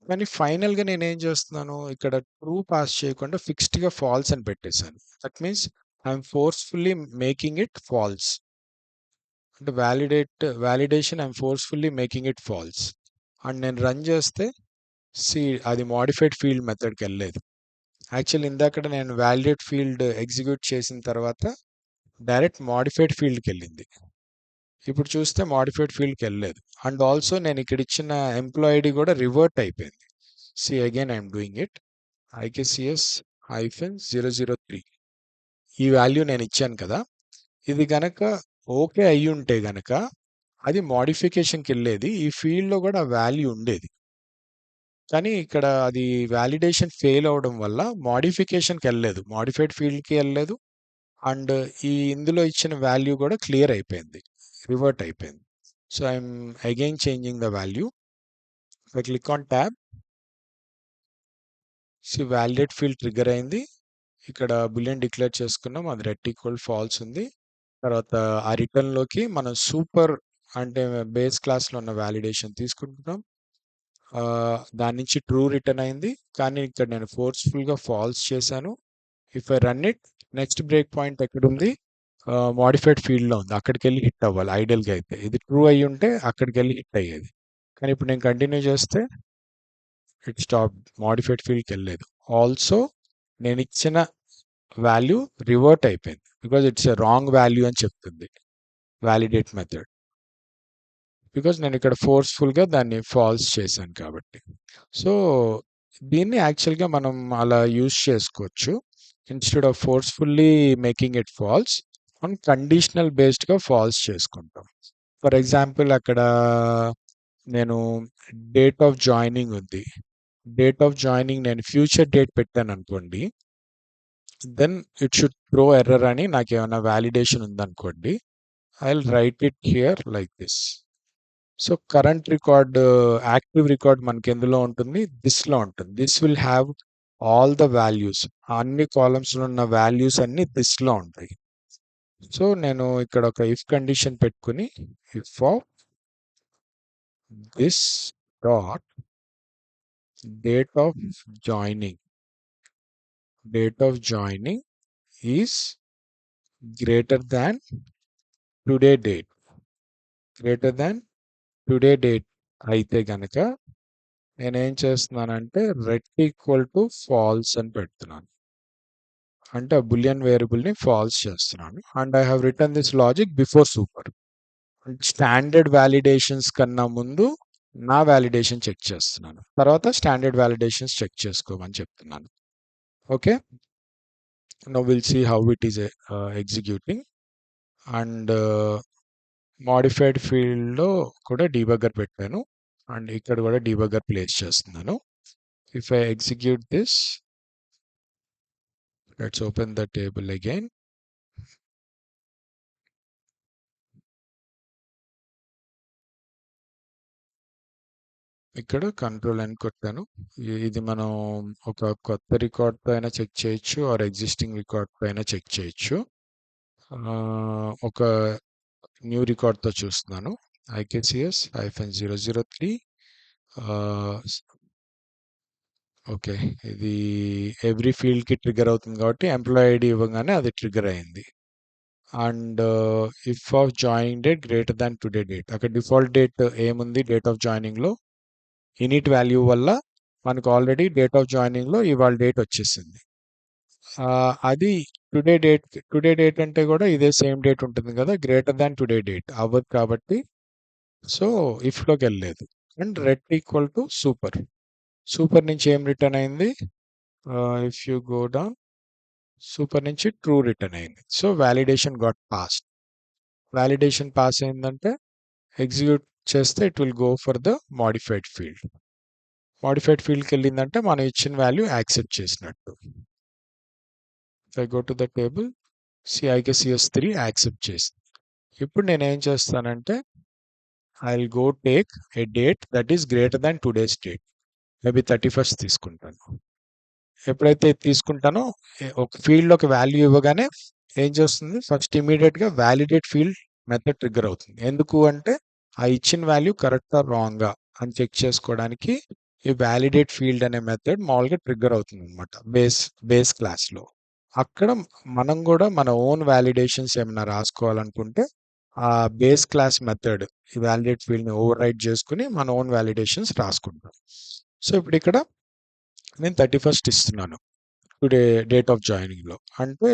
కానీ ఫైనల్గా నేనేం చేస్తున్నాను, ఇక్కడ ట్రూ పాస్ చేయకుండా ఫిక్స్డ్గా ఫాల్స్ అని పెట్టేశాను. That means I'm forcefully making it false. అంటే validation I'm forcefully making it false. And నేను రన్ చేస్తే అది మాడిఫైడ్ ఫీల్డ్ మెథడ్కి వెళ్ళలేదు. యాక్చువల్లీ ఇందాకడ నేను వాలిడేట్ ఫీల్డ్ ఎగ్జిక్యూట్ చేసిన తర్వాత డైరెక్ట్ మోడిఫైడ్ ఫీల్డ్‌కెళ్ళింది. ఇప్పుడు చూస్తే మోడిఫైడ్ ఫీల్డ్‌కెళ్ళలేదు. అండ్ ఆల్సో నేను ఇక్కడ ఇచ్చిన ఎంప్లాయీ ఐడీ కూడా రివర్ట్ అయిపోయింది. See again I'm doing it. IKCS-003 ఈ వాల్యూ నేను ఇచ్చాను కదా! ఇది గనక ఓకే అయ్యుంటే గనక అది మోడిఫికేషన్‌కెళ్ళేది. ఈ ఫీల్డ్‌లో కూడా ఆ వాల్యూ ఉండేది. కానీ ఇక్కడ అది వాలిడేషన్ ఫెయిల్ అవ్వడం వల్ల మోడిఫికేషన్‌కెళ్ళలేదు. మోడిఫైడ్ ఫీల్డ్‌కి ఎళ్ళలేదు. అండ్ ఇందులో ఇచ్చిన వాల్యూ కూడా క్లియర్ అయిపోయింది. రివర్ట్ అయిపోయింది. So, I'm again changing the value. I click on tab. Validate field trigger అయింది. ఇక్కడ బూలియన్ డిక్లేర్ చేసుకున్నాం. అది రెట్ ఈక్వల్ ఫాల్స్ ఉంది. తర్వాత ఆ రిటర్న్‌లోకి మనం సూపర్ అంటే బేస్ క్లాస్‌లో ఉన్న వాలిడేషన్ తీసుకుంటున్నాం. దాని నుంచి ట్రూ రిటర్న్ అయింది. కానీ ఇక్కడ నేను ఫోర్స్‌ఫుల్‌గా ఫాల్స్ చేశాను. If I run it next break point ఎక్కడుంది? మోడిఫైడ్ ఫీల్డ్‌లో ఉంది. అక్కడికెళ్ళి హిట్ అవ్వాలి ఐడియల్‌గా అయితే. ఇది ట్రూ అయ్యుంటే అక్కడికెళ్ళి హిట్ అయ్యేది. కానీ ఇప్పుడు నేను కంటిన్యూ చేస్తే ఇట్ స్టాప్డ్. మోడిఫైడ్ ఫీల్డ్‌కెళ్ళలేదు. ఆల్సో నేనిచ్చిన వాల్యూ రివర్ట్ అయిపోయింది. Because it's a wrong value అని చెప్తుంది వాలిడేట్ మెథడ్. బికాజ్ నేను ఇక్కడ ఫోర్స్‌ఫుల్‌గా దాన్ని ఫాల్స్ చేశాను కాబట్టి. సో, దీన్ని యాక్చువల్‌గా మనం అలా యూజ్ చేసుకోవచ్చు. Instead of forcefully making it false, మనం కండిషనల్ బేస్డ్‌గా ఫాల్స్ చేసుకుంటాం. ఫర్ ఎగ్జాంపుల్ అక్కడ నేను డేట్ ఆఫ్ జాయినింగ్ ఉంది. డేట్ ఆఫ్ జాయినింగ్ నేను ఫ్యూచర్ డేట్ పెట్టాననుకోండి. Then it should throw error అని నాకేమన్నా వాలిడేషన్ ఉందనుకోండి. I will write it here like this. So, current record active record మనకెందులో ఉంటుంది? థిస్‌లో ఉంటుంది. This will have all the values. అన్ని కాలమ్స్‌లో ఉన్న వాల్యూస్ అన్నీ థిస్‌లో ఉంటాయి. సో, నేను ఇక్కడ ఒక ఇఫ్ కండిషన్ పెట్టుకొని if of this dot date of joining, date of joining is greater than today date, greater than today date అయితే గనక నేనేం చేస్తున్నానంటే రెట్ ఈక్వల్ టు ఫాల్స్ అని పెడుతున్నాను. అంటే ఆ బూలియన్ వేరియబుల్‌ని ఫాల్స్ చేస్తున్నాను. And I have return this logic before super. Standard validations కన్నా ముందు నా వాలిడేషన్ చెక్ చేస్తున్నాను. తర్వాత స్టాండర్డ్ వాలిడేషన్స్ చెక్ చేసుకోమని చెప్తున్నాను. Okay. Now will see how it is executing. And modified ఫీల్డ్‌లో కూడా డీబగ్గర్ పెట్టాను. అండ్ ఇక్కడ కూడా డీబగ్గర్ ప్లేస్ చేస్తున్నాను. If I execute this, let's open the table again. ఇక్కడ కంట్రోల్ ఎన్ కొట్టాను. ఇది మనం ఒక కొత్త రికార్డ్‌తో అయినా చెక్ చేయొచ్చు ఆర్ ఎగ్జిస్టింగ్ రికార్డ్‌తో అయినా చెక్ చేయొచ్చు. ఒక న్యూ రికార్డ్‌తో చూస్తున్నాను. IKCS-003 okay. ఇది ఎవ్రీ ఫీల్డ్‌కి ట్రిగ్గర్ అవుతుంది కాబట్టి ఎంప్లాయీ ఐడీ ఇవ్వంగానే అది ట్రిగ్గర్ అయింది. And if of joining date greater than today date. అక్కడ డిఫాల్ట్ డేట్ ఏముంది డేట్ ఆఫ్ జాయినింగ్‌లో? ఇనిట్ వాల్యూ వల్ల మనకు ఆల్రెడీ డేట్ ఆఫ్ జాయినింగ్‌లో ఇవాళ డేట్ వచ్చేసింది. అది టుడే డేట్ అంటే కూడా ఇదే సేమ్ డేట్ ఉంటుంది కదా! గ్రేటర్ థాన్ టుడే డేట్ అవ్వదు కాబట్టి సో, ఇఫ్‌లోకెళ్ళలేదు. And ret equal to super. Super నుంచి ఏం రిటర్న్ అయింది? If you go down super నుంచి ట్రూ రిటర్న్ అయింది. So, validation got passed. Validation pass అయిందంటే ఎగ్జిక్యూట్ చేస్తే it will go for the modified field. Modified ఫీల్డ్‌కెళ్ళిందంటే మనం ఇచ్చిన వాల్యూ యాక్సెప్ట్ చేసినట్టు. If I go to the table, IKCS-3 accept చేసింది. ఇప్పుడు నేనేం చేస్తానంటే I will go take a date that is greater than today's date. Maybe 31st తీసుకుంటాను. ఎప్పుడైతే ఇది తీసుకుంటానో ఒక ఫీల్డ్‌లోకి వాల్యూ ఇవ్వగానే ఏం చేస్తుంది? ఫస్ట్ ఇమ్మీడియేట్‌గా వాలిడేట్ ఫీల్డ్ మెథడ్ ట్రిగ్గర్ అవుతుంది. ఎందుకు అంటే ఆ ఇచ్చిన వాల్యూ కరెక్టా? రాంగా? అని చెక్ చేసుకోవడానికి ఈ వాలిడేట్ ఫీల్డ్ అనే మెథడ్ మామూలుగా ట్రిగ్గర్ అవుతుందన్నమాట బేస్ క్లాస్‌లో. అక్కడ మనం కూడా మన ఓన్ వాలిడేషన్స్ ఏమైనా రాసుకోవాలనుకుంటే ఆ బేస్ క్లాస్ మెథడ్ ఈ వాలిడేట్ ఫీల్డ్‌ని ఓవర్‌రైడ్ చేసుకొని మన ఓన్ వాలిడేషన్స్ రాసుకుంటాం. సో, ఇప్పుడు ఇక్కడ నేను 31st ఇస్తున్నాను. టుడే డేట్ ఆఫ్ జాయినింగ్‌లో. అంటే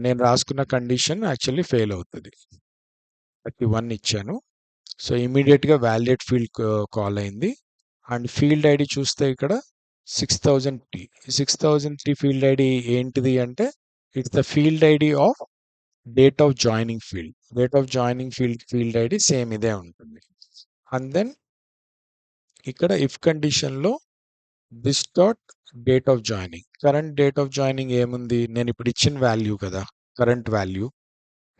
నేను రాసుకున్న కండిషన్ యాక్చువల్లీ ఫెయిల్ అవుతది. 31 ఇచ్చాను. సో, ఇమ్మీడియేట్‌గా వాలిడేట్ ఫీల్డ్ కాల్ అయింది. అండ్ ఫీల్డ్ ఐడీ చూస్తే ఇక్కడ 6003. 6003 ఫీల్డ్ ఐడీ ఏంటిది అంటే, it's the field ID of date of joining field. Date of joining field ID same ఇదే ఉంటుంది. అండ్ దెన్ ఇక్కడ ఇఫ్ కండిషన్‌లో this dot date of joining. Current date of joining ఏముంది? నేను ఇప్పుడు ఇచ్చిన వాల్యూ కదా! Current value.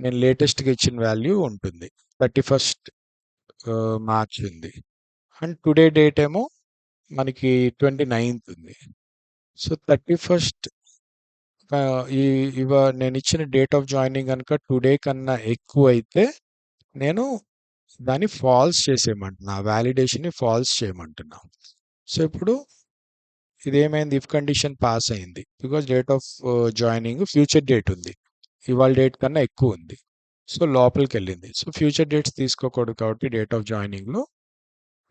నేను లేటెస్ట్‌గా ఇచ్చిన వాల్యూ ఉంటుంది. 31st మార్చ్ ఉంది. అండ్ టుడే డేట్ ఏమో మనకి 29th ఉంది. సో, 31st ఈ నేనిచ్చిన డేట్ ఆఫ్ జాయినింగ్ గనుక టుడే కన్నా ఎక్కువైతే నేను దాన్ని ఫాల్స్ చేసేయమంటున్నా. వాలిడేషన్‌ని ఫాల్స్ చేయమంటున్నా. సో, ఇప్పుడు ఇదేమైంది? ఇఫ్ కండిషన్ పాస్ అయింది. Because date of joining future date ఉంది. ఇవాళ డేట్ కన్నా ఎక్కువుంది. సో, లోపలికెళ్ళింది. సో, ఫ్యూచర్ డేట్స్ తీసుకోకూడదు కాబట్టి డేట్ ఆఫ్ జాయినింగ్‌లో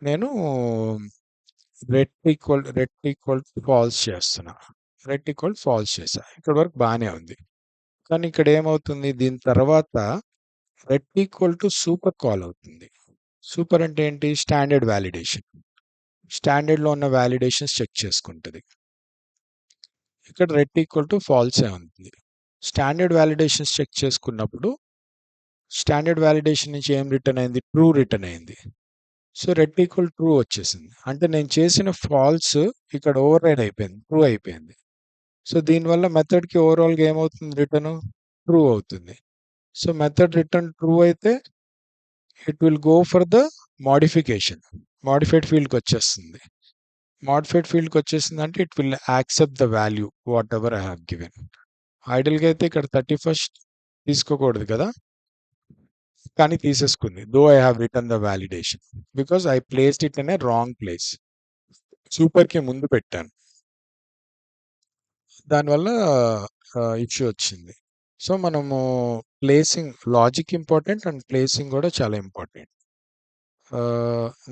నేను రెట్ ఈక్వల్ టు ఫాల్స్ చేస్తున్నా. రెట్ ఈక్వల్ ఫాల్స్ చేశా. ఇక్కడి వరకు బానే ఉంది. కానీ ఇక్కడ ఏమవుతుంది? దీని తర్వాత ret equal to super call అవుతుంది. సూపర్ అంటే ఏంటి? Standard validation. స్టాండర్డ్‌లో ఉన్న వాలిడేషన్స్ చెక్ చేసుకుంటది. ఇక్కడ రెట్ ఈక్వల్ టు ఫాల్సే ఉంది. స్టాండర్డ్ వాలిడేషన్స్ చెక్ చేసుకున్నప్పుడు స్టాండర్డ్ వాలిడేషన్ నుంచి ఏం రిటర్న్ అయింది? ట్రూ రిటర్న్ అయింది. సో, రెట్ ఈక్వల్ ట్రూ వచ్చేసింది. అంటే నేను చేసిన ఫాల్స్ ఇక్కడ ఓవర్‌రైడ్ అయిపోయింది. ట్రూ అయిపోయింది. సో, దీనివల్ల మెథడ్‌కి ఓవరాల్‌గా ఏమవుతుంది రిటర్ను? ట్రూ అవుతుంది. సో, మెథడ్ రిటర్న్ ట్రూ అయితే it will go for the modification. Modified ఫీల్డ్‌కొచ్చేస్తుంది. మోడిఫైడ్ ఫీల్డ్‌కొచ్చేసిందంటే it will accept the value whatever I have given. ఐడియల్‌గా అయితే ఇక్కడ 31st తీసుకోకూడదు కదా! కానీ తీసేసుకుంది. Though I have return the validation. Because I placed it in a wrong place. సూపర్‌కి ముందు పెట్టాను. దానివల్ల ఇష్యూ వచ్చింది. సో, మనము placing logic important and placing కూడా చాలా important.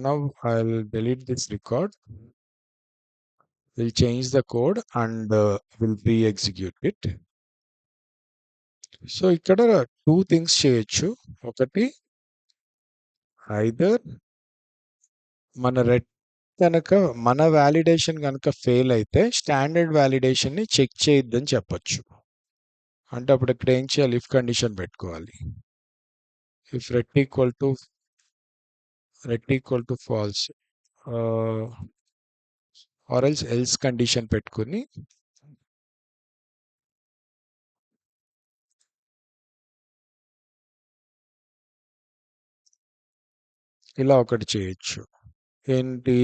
Now I'll delete this record. Will change the code and will re-execute it. So, ఇక్కడ 2 things చేయొచ్చు. ఒకటి ఐదర్ మన గనక మన వాలిడేషన్ గనక ఫెయిల్ అయితే స్టాండర్డ్ వాలిడేషన్‌ని చెక్ చేయొద్దని చెప్పొచ్చు. అంటే అప్పుడు ఇక్కడ ఏం చేయాలి? ఇఫ్ కండిషన్ పెట్టుకోవాలి. If ret equal to false ah, or else condition పెట్టుకొని ఇలా ఒకటి చేయొచ్చు. ఏంటి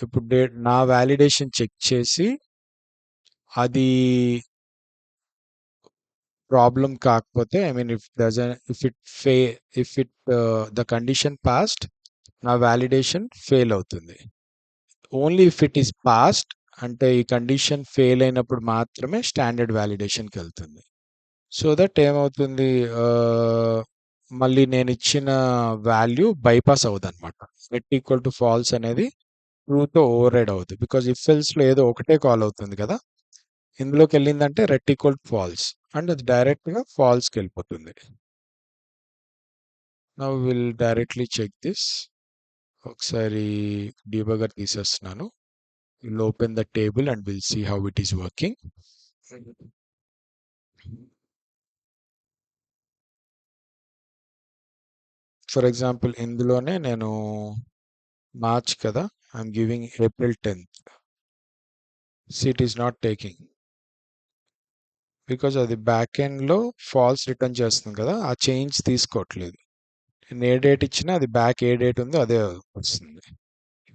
ఇప్పుడు నా వాలిడేషన్ చెక్ చేసి అది ప్రాబ్లమ్ కాకపోతే ఐ మీన్ ఇఫ్ ఇట్ ఫే if it the condition passed నా వాలిడేషన్ ఫెయిల్ అవుతుంది. Only if it is passed అంటే ఈ కండిషన్ ఫెయిల్ అయినప్పుడు మాత్రమే స్టాండర్డ్ వాలిడేషన్‌కెళ్తుంది. సో దట్ ఏమవుతుంది మళ్ళీ నేనిచ్చిన వాల్యూ బైపాస్ అవ్వదనమాట. రెట్ ఈక్వల్ టు ఫాల్స్ అనేది ట్రూతో ఓవర్‌రైడ్ అవుద్ది. బికాజ్ ఇఫ్ ఎల్స్‌లో ఏదో ఒకటే కాల్ అవుతుంది కదా! ఇందులోకెళ్ళిందంటే ret equal to false and అది డైరెక్ట్‌గా ఫాల్స్‌కెళ్ళిపోతుంది. Now will directly check this. ఒకసారి డీబగర్ తీసేస్తున్నాను. We'll open the table and we'll see how it is working. For example ఇందులోనే నేను మార్చ్ కదా! I'm giving April 10th. It is not taking. Because అది back ఎండ్‌లో ఫాల్స్ రిటర్న్ చేస్తుంది కదా! ఆ చేంజ్ తీసుకోవట్లేదు. నేను ఏ డేట్ ఇచ్చినా అది బ్యాక్ ఏ డేట్ ఉందో అదే వస్తుంది.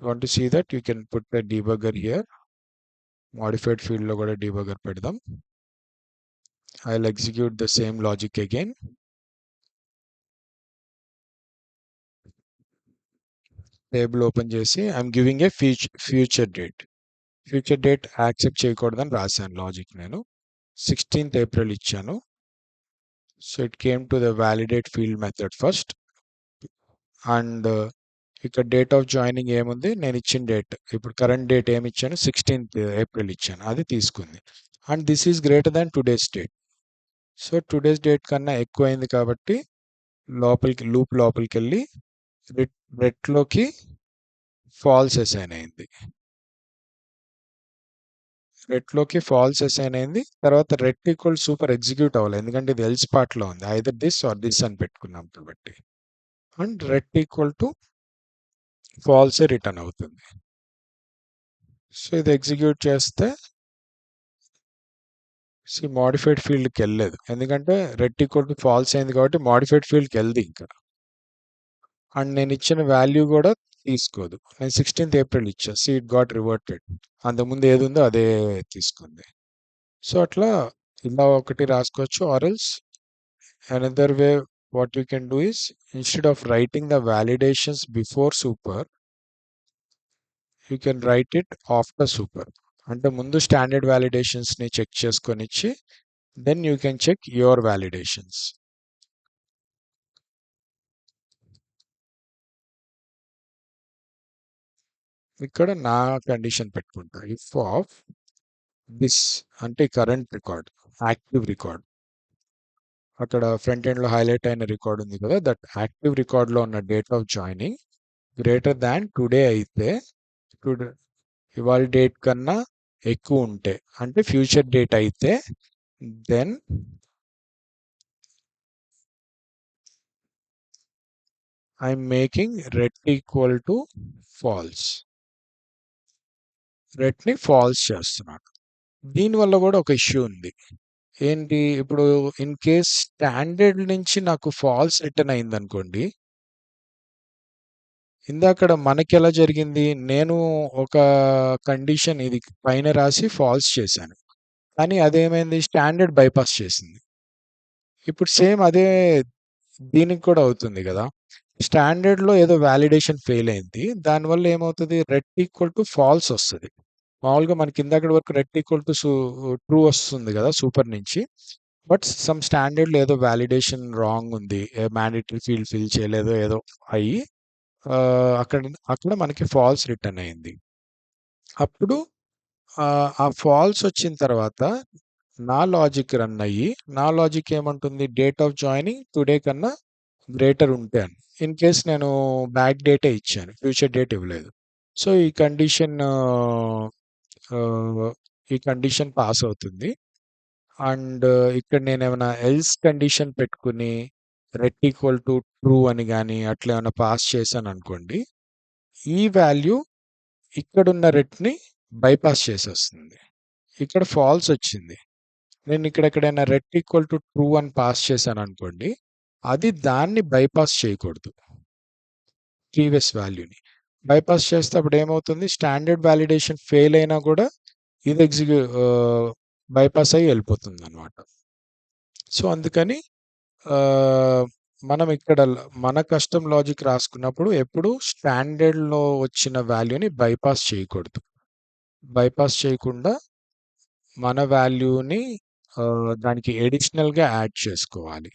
You want to see that you can put the debugger here. Modified ఫీల్డ్‌లో కూడా డీబగర్ పెడదాం. I'll execute the same logic again. Table open చేసి I'm giving a future date. Future date accept చేయకూడదని రాశాను logic నేను. 16th ఏప్రిల్ ఇచ్చాను. So it came to the validate field method first and ఇక్కడ date of joining ఏముంది, నేను ఇచ్చిన date, ఇప్పుడు కరెంట్ డేట్ ఏమి ఇచ్చాను, 16th ఏప్రిల్ ఇచ్చాను, అది తీసుకుంది. And this is greater than today's date. So today's date కన్నా ఎక్కువైంది కాబట్టి లూప్ లోపలికి వెళ్ళి రెట్లోకి ఫాల్స్ అసైన్ అయింది. రెట్లోకి ఫాల్స్ అసైన్ అయింది. తర్వాత రెట్ ఈక్వల్ సూపర్ ఎగ్జిక్యూట్ అవ్వాలి, ఎందుకంటే ఇది ఎల్స్ పార్ట్లో ఉంది, ఐదర్ దిస్ ఆర్ దిస్ అని పెట్టుకున్నాం కాబట్టి. అండ్ రెట్ ఈక్వల్ టు ఫాల్సే రిటర్న్ అవుతుంది. సో ఇది ఎగ్జిక్యూట్ చేస్తే మోడిఫైడ్ ఫీల్డ్కి వెళ్ళలేదు, ఎందుకంటే రెట్ ఈక్వల్ టు ఫాల్స్ అయింది కాబట్టి మోడిఫైడ్ ఫీల్డ్కి వెళ్ది ఇంకా. అండ్ నేను ఇచ్చిన వాల్యూ కూడా తీసుకోదు. నేను 16th ఏప్రిల్ ఇచ్చా, ఇట్ గాట్ రివర్టెడ్, అంతకుముందు ఏది ఉందో అదే తీసుకుంది. సో అట్లా ఇలా ఒకటి రాసుకోవచ్చు. Or else another way what you can do is, instead of writing the validations before super, you can write it after super. అంటే ముందు స్టాండర్డ్ వ్యాలిడేషన్స్ని చెక్ చేసుకొని ఇచ్చి then you can check your validations. ఇక్కడ నా కండిషన్ పెట్టుకుంటా, if of this అంటే current record, active record, అక్కడ ఫ్రంట్ ఎండ్లో హైలైట్ అయిన రికార్డ్ ఉంది కదా, దట్ యాక్టివ్ రికార్డ్లో ఉన్న date of joining greater than today అయితే, టుడే ఇవాళ డేట్ కన్నా ఎక్కువ ఉంటే, అంటే ఫ్యూచర్ డేట్ అయితే, then I'm making ret equal to false. రెట్ని ఫాల్స్ చేస్తున్నాను. దీనివల్ల కూడా ఒక ఇష్యూ ఉంది. ఏంటి, ఇప్పుడు ఇన్ కేస్ స్టాండర్డ్ నుంచి నాకు ఫాల్స్ రిటర్న్ అయిందనుకోండి, ఇందాకడ మనకి ఎలా జరిగింది, నేను ఒక కండిషన్ ఇది పైన రాసి ఫాల్స్ చేశాను, కానీ అదేమైంది, స్టాండర్డ్ బైపాస్ చేసింది. ఇప్పుడు సేమ్ అదే దీనికి కూడా అవుతుంది కదా, స్టాండర్డ్లో ఏదో వ్యాలిడేషన్ ఫెయిల్ అయింది, దానివల్ల ఏమవుతుంది, రెట్ ఈక్వల్ టు ఫాల్స్ వస్తుంది. మామూలుగా మనకి ఇందాకటి వరకు రెట్ ఈక్వల్ టు ట్రూ వస్తుంది కదా సూపర్ నుంచి, బట్ సమ్ స్టాండర్డ్లో ఏదో వ్యాలిడేషన్ రాంగ్ ఉంది, మ్యాండేటరీ ఫీల్డ్ ఫిల్ చేయలేదో ఏదో అయ్యి అక్కడ అక్కడ మనకి ఫాల్స్ రిటర్న్ అయింది. అప్పుడు ఆ ఫాల్స్ వచ్చిన తర్వాత నా లాజిక్ రన్ అయ్యి, నా లాజిక్ ఏమంటుంది, డేట్ ఆఫ్ జాయినింగ్ టుడే కన్నా గ్రేటర్ ఉంటే అని. ఇన్ కేస్ నేను బ్యాక్ డేటే ఇచ్చాను, ఫ్యూచర్ డేట్ ఇవ్వలేదు. సో ఈ కండిషన్ పాస్ అవుతుంది. అండ్ ఇక్కడ నేను ఏమైనా ఎల్స్ కండిషన్ పెట్టుకుని రెట్ ఈక్వల్ టు ట్రూ అని కానీ అట్లా ఏమైనా పాస్ చేశాను అనుకోండి, ఈ వాల్యూ ఇక్కడున్న రెట్ని బైపాస్ చేసేస్తుంది. ఇక్కడ ఫాల్స్ వచ్చింది, నేను ఇక్కడ ఎక్కడైనా రెట్ ఈక్వల్ టు ట్రూ అని పాస్ చేశాను అనుకోండి, అది దాన్ని బైపాస్ చేయకూడదు, ప్రీవియస్ వాల్యూని బైపాస్ చేస్తే అప్పుడు ఏమవుతుంది, స్టాండర్డ్ వ్యాలిడేషన్ ఫెయిల్ అయినా కూడా ఇది బైపాస్ అయ్యి వెళ్ళిపోతుంది అనమాట. సో అందుకని మనం ఇక్కడ మన కస్టమ్ లాజిక్ రాసుకున్నప్పుడు ఎప్పుడు స్టాండర్డ్లో వచ్చిన వాల్యూని బైపాస్ చేయకూడదు. బైపాస్ చేయకుండా మన వాల్యూని దానికి ఎడిషనల్గా యాడ్ చేసుకోవాలి.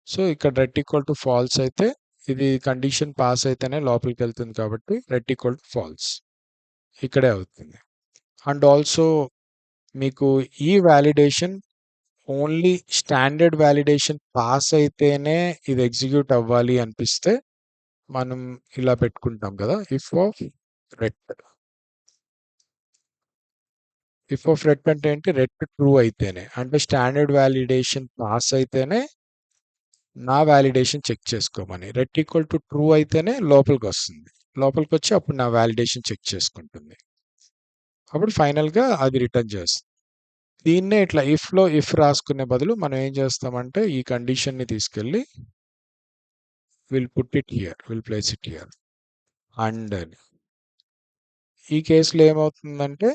సో ఇక్కడ రెట్ ఈక్వల్ టు ఫాల్స్ అయితే ఇది కండిషన్ పాస్ అయితేనే లోపలికి వెళ్తుంది కాబట్టి రెట్ ఈక్వల్ టు ఫాల్స్ ఇక్కడే అవుతుంది. అండ్ ఆల్సో మీకు ఈ validation only standard validation pass అయితేనే ఇది ఎగ్జిక్యూట్ అవ్వాలి అనిపిస్తే మనం ఇలా పెట్టుకుంటాం కదా, if of ret. If of ret అంటే ఏంటి, రెట్ ట్రూ అయితేనే, అంటే స్టాండర్డ్ వ్యాలిడేషన్ పాస్ అయితేనే నా వ్యాలిడేషన్ చెక్ చేసుకోమని. రెట్ ఈక్వల్ టు ట్రూ అయితేనే లోపలికి వస్తుంది, లోపలికి వచ్చి అప్పుడు నా వ్యాలిడేషన్ చెక్ చేసుకుంటుంది, అప్పుడు ఫైనల్గా అది రిటర్న్ చేస్తుంది. దీన్నే ఇట్లా ఇఫ్లో ఇఫ్ రాసుకునే బదులు మనం ఏం చేస్తామంటే ఈ కండిషన్ని తీసుకెళ్ళి will place it here and అని. ఈ కేసులో ఏమవుతుందంటే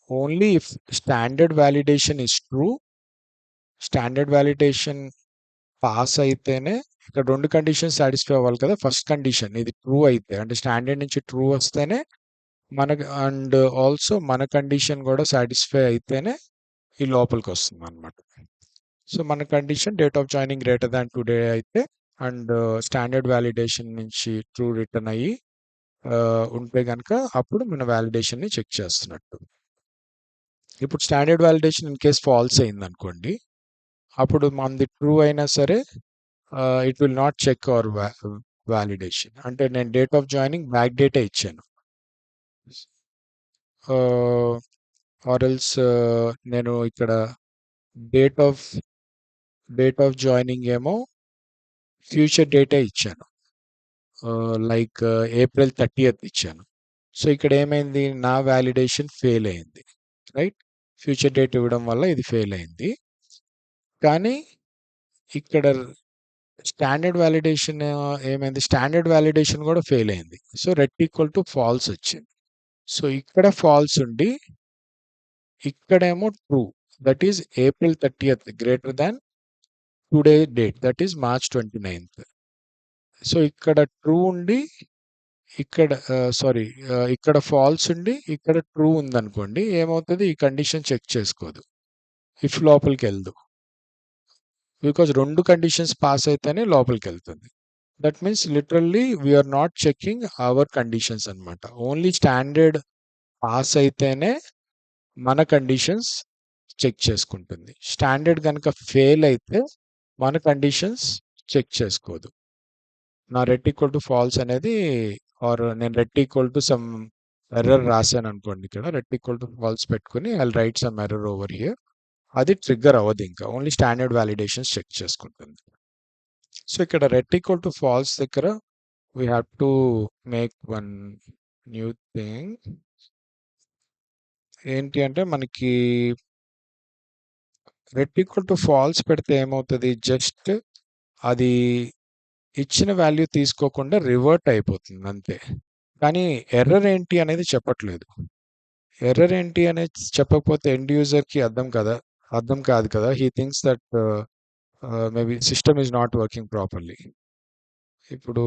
only if standard validation is true, standard validation pass అయితేనే, ఇక్కడ రెండు కండిషన్ సాటిస్ఫై అవ్వాలి కదా, ఫస్ట్ కండిషన్ ఇది ట్రూ అయితే, అంటే స్టాండర్డ్ నుంచి ట్రూ వస్తేనే మనకు, అండ్ ఆల్సో మన కండిషన్ కూడా సాటిస్ఫై అయితేనే ఈ లోపలికి వస్తుంది అనమాట. సో మన condition date of joining greater than today అయితే అండ్ స్టాండర్డ్ వాలిడేషన్ నుంచి ట్రూ రిటర్న్ అయ్యి ఉంటే గనక అప్పుడు మన వాలిడేషన్‌ని చెక్ చేస్తున్నట్టు. ఇప్పుడు standard validation in case false అయిందనుకోండి, అప్పుడు మనది ట్రూ అయినా సరే it will not check our validation. అంటే నేను డేట్ ఆఫ్ జాయినింగ్ బ్యాక్ డేటే ఇచ్చాను. ఆర్ ఎల్స్ నేను ఇక్కడ date of date of joining ఏమో ఫ్యూచర్ డేటే ఇచ్చాను. లైక్ ఏప్రిల్ 30th ఇచ్చాను. సో ఇక్కడ ఏమైంది, నా వాలిడేషన్ ఫెయిల్ అయింది. రైట్? ఫ్యూచర్ డేట్ ఇవ్వడం వల్ల ఇది ఫెయిల్ అయింది. కానీ ఇక్కడ స్టాండర్డ్ వాలిడేషన్ ఏమైంది, స్టాండర్డ్ వాలిడేషన్ కూడా ఫెయిల్ అయింది. So ret equal to false వచ్చింది. సో ఇక్కడ ఫాల్స్ ఉండి ఇక్కడేమో true, that is April 30th greater than today date, that is March 29th. So ఇక్కడ ట్రూ ఉండి ఇక్కడ సారీ ఇక్కడ ఫాల్స్ ఉండి ఇక్కడ ట్రూ ఉందనుకోండి, ఏమవుతుంది, ఈ కండిషన్ చెక్ చేసుకోదు, ఇఫ్ లోపలికి వెళ్దు. బికాజ్ రెండు కండిషన్స్ పాస్ అయితేనే లోపలికి వెళ్తుంది. That means literally we're not checking our conditions అనమాట. ఓన్లీ స్టాండర్డ్ పాస్ అయితేనే మన కండిషన్స్ చెక్ చేసుకుంటుంది. స్టాండర్డ్ కనుక ఫెయిల్ అయితే మన కండిషన్స్ చెక్ చేసుకోదు. నా రెట్ ఈక్వల్ టు ఫాల్స్ అనేది, ఆర్ నేను ret equal to some error రాశాను అనుకోండి, ఇక్కడ రెట్ ఈక్వల్ టు ఫాల్స్ పెట్టుకుని I write some error over here, అది ట్రిగ్గర్ అవ్వదు, ఇంకా ఓన్లీ స్టాండర్డ్ వాలిడేషన్స్ చెక్ చేసుకుంటుంది. సో ఇక్కడ రెట్ ఈక్వల్ టు ఫాల్స్ దగ్గర we have to make one new thing. ఏంటి అంటే మనకి రెట్ ఈక్వల్ టు ఫాల్స్ పెడితే ఏమవుతుంది, జస్ట్ అది ఇచ్చిన వాల్యూ తీసుకోకుండా రివర్ట్ అయిపోతుంది అంతే. కానీ ఎర్రర్ ఏంటి అనేది చెప్పట్లేదు. ఎర్రర్ ఏంటి అనేది చెప్పకపోతే ఎండ్ యూజర్‌కి అర్థం కాదు కదా! He thinks that maybe system is not working properly. ఇప్పుడు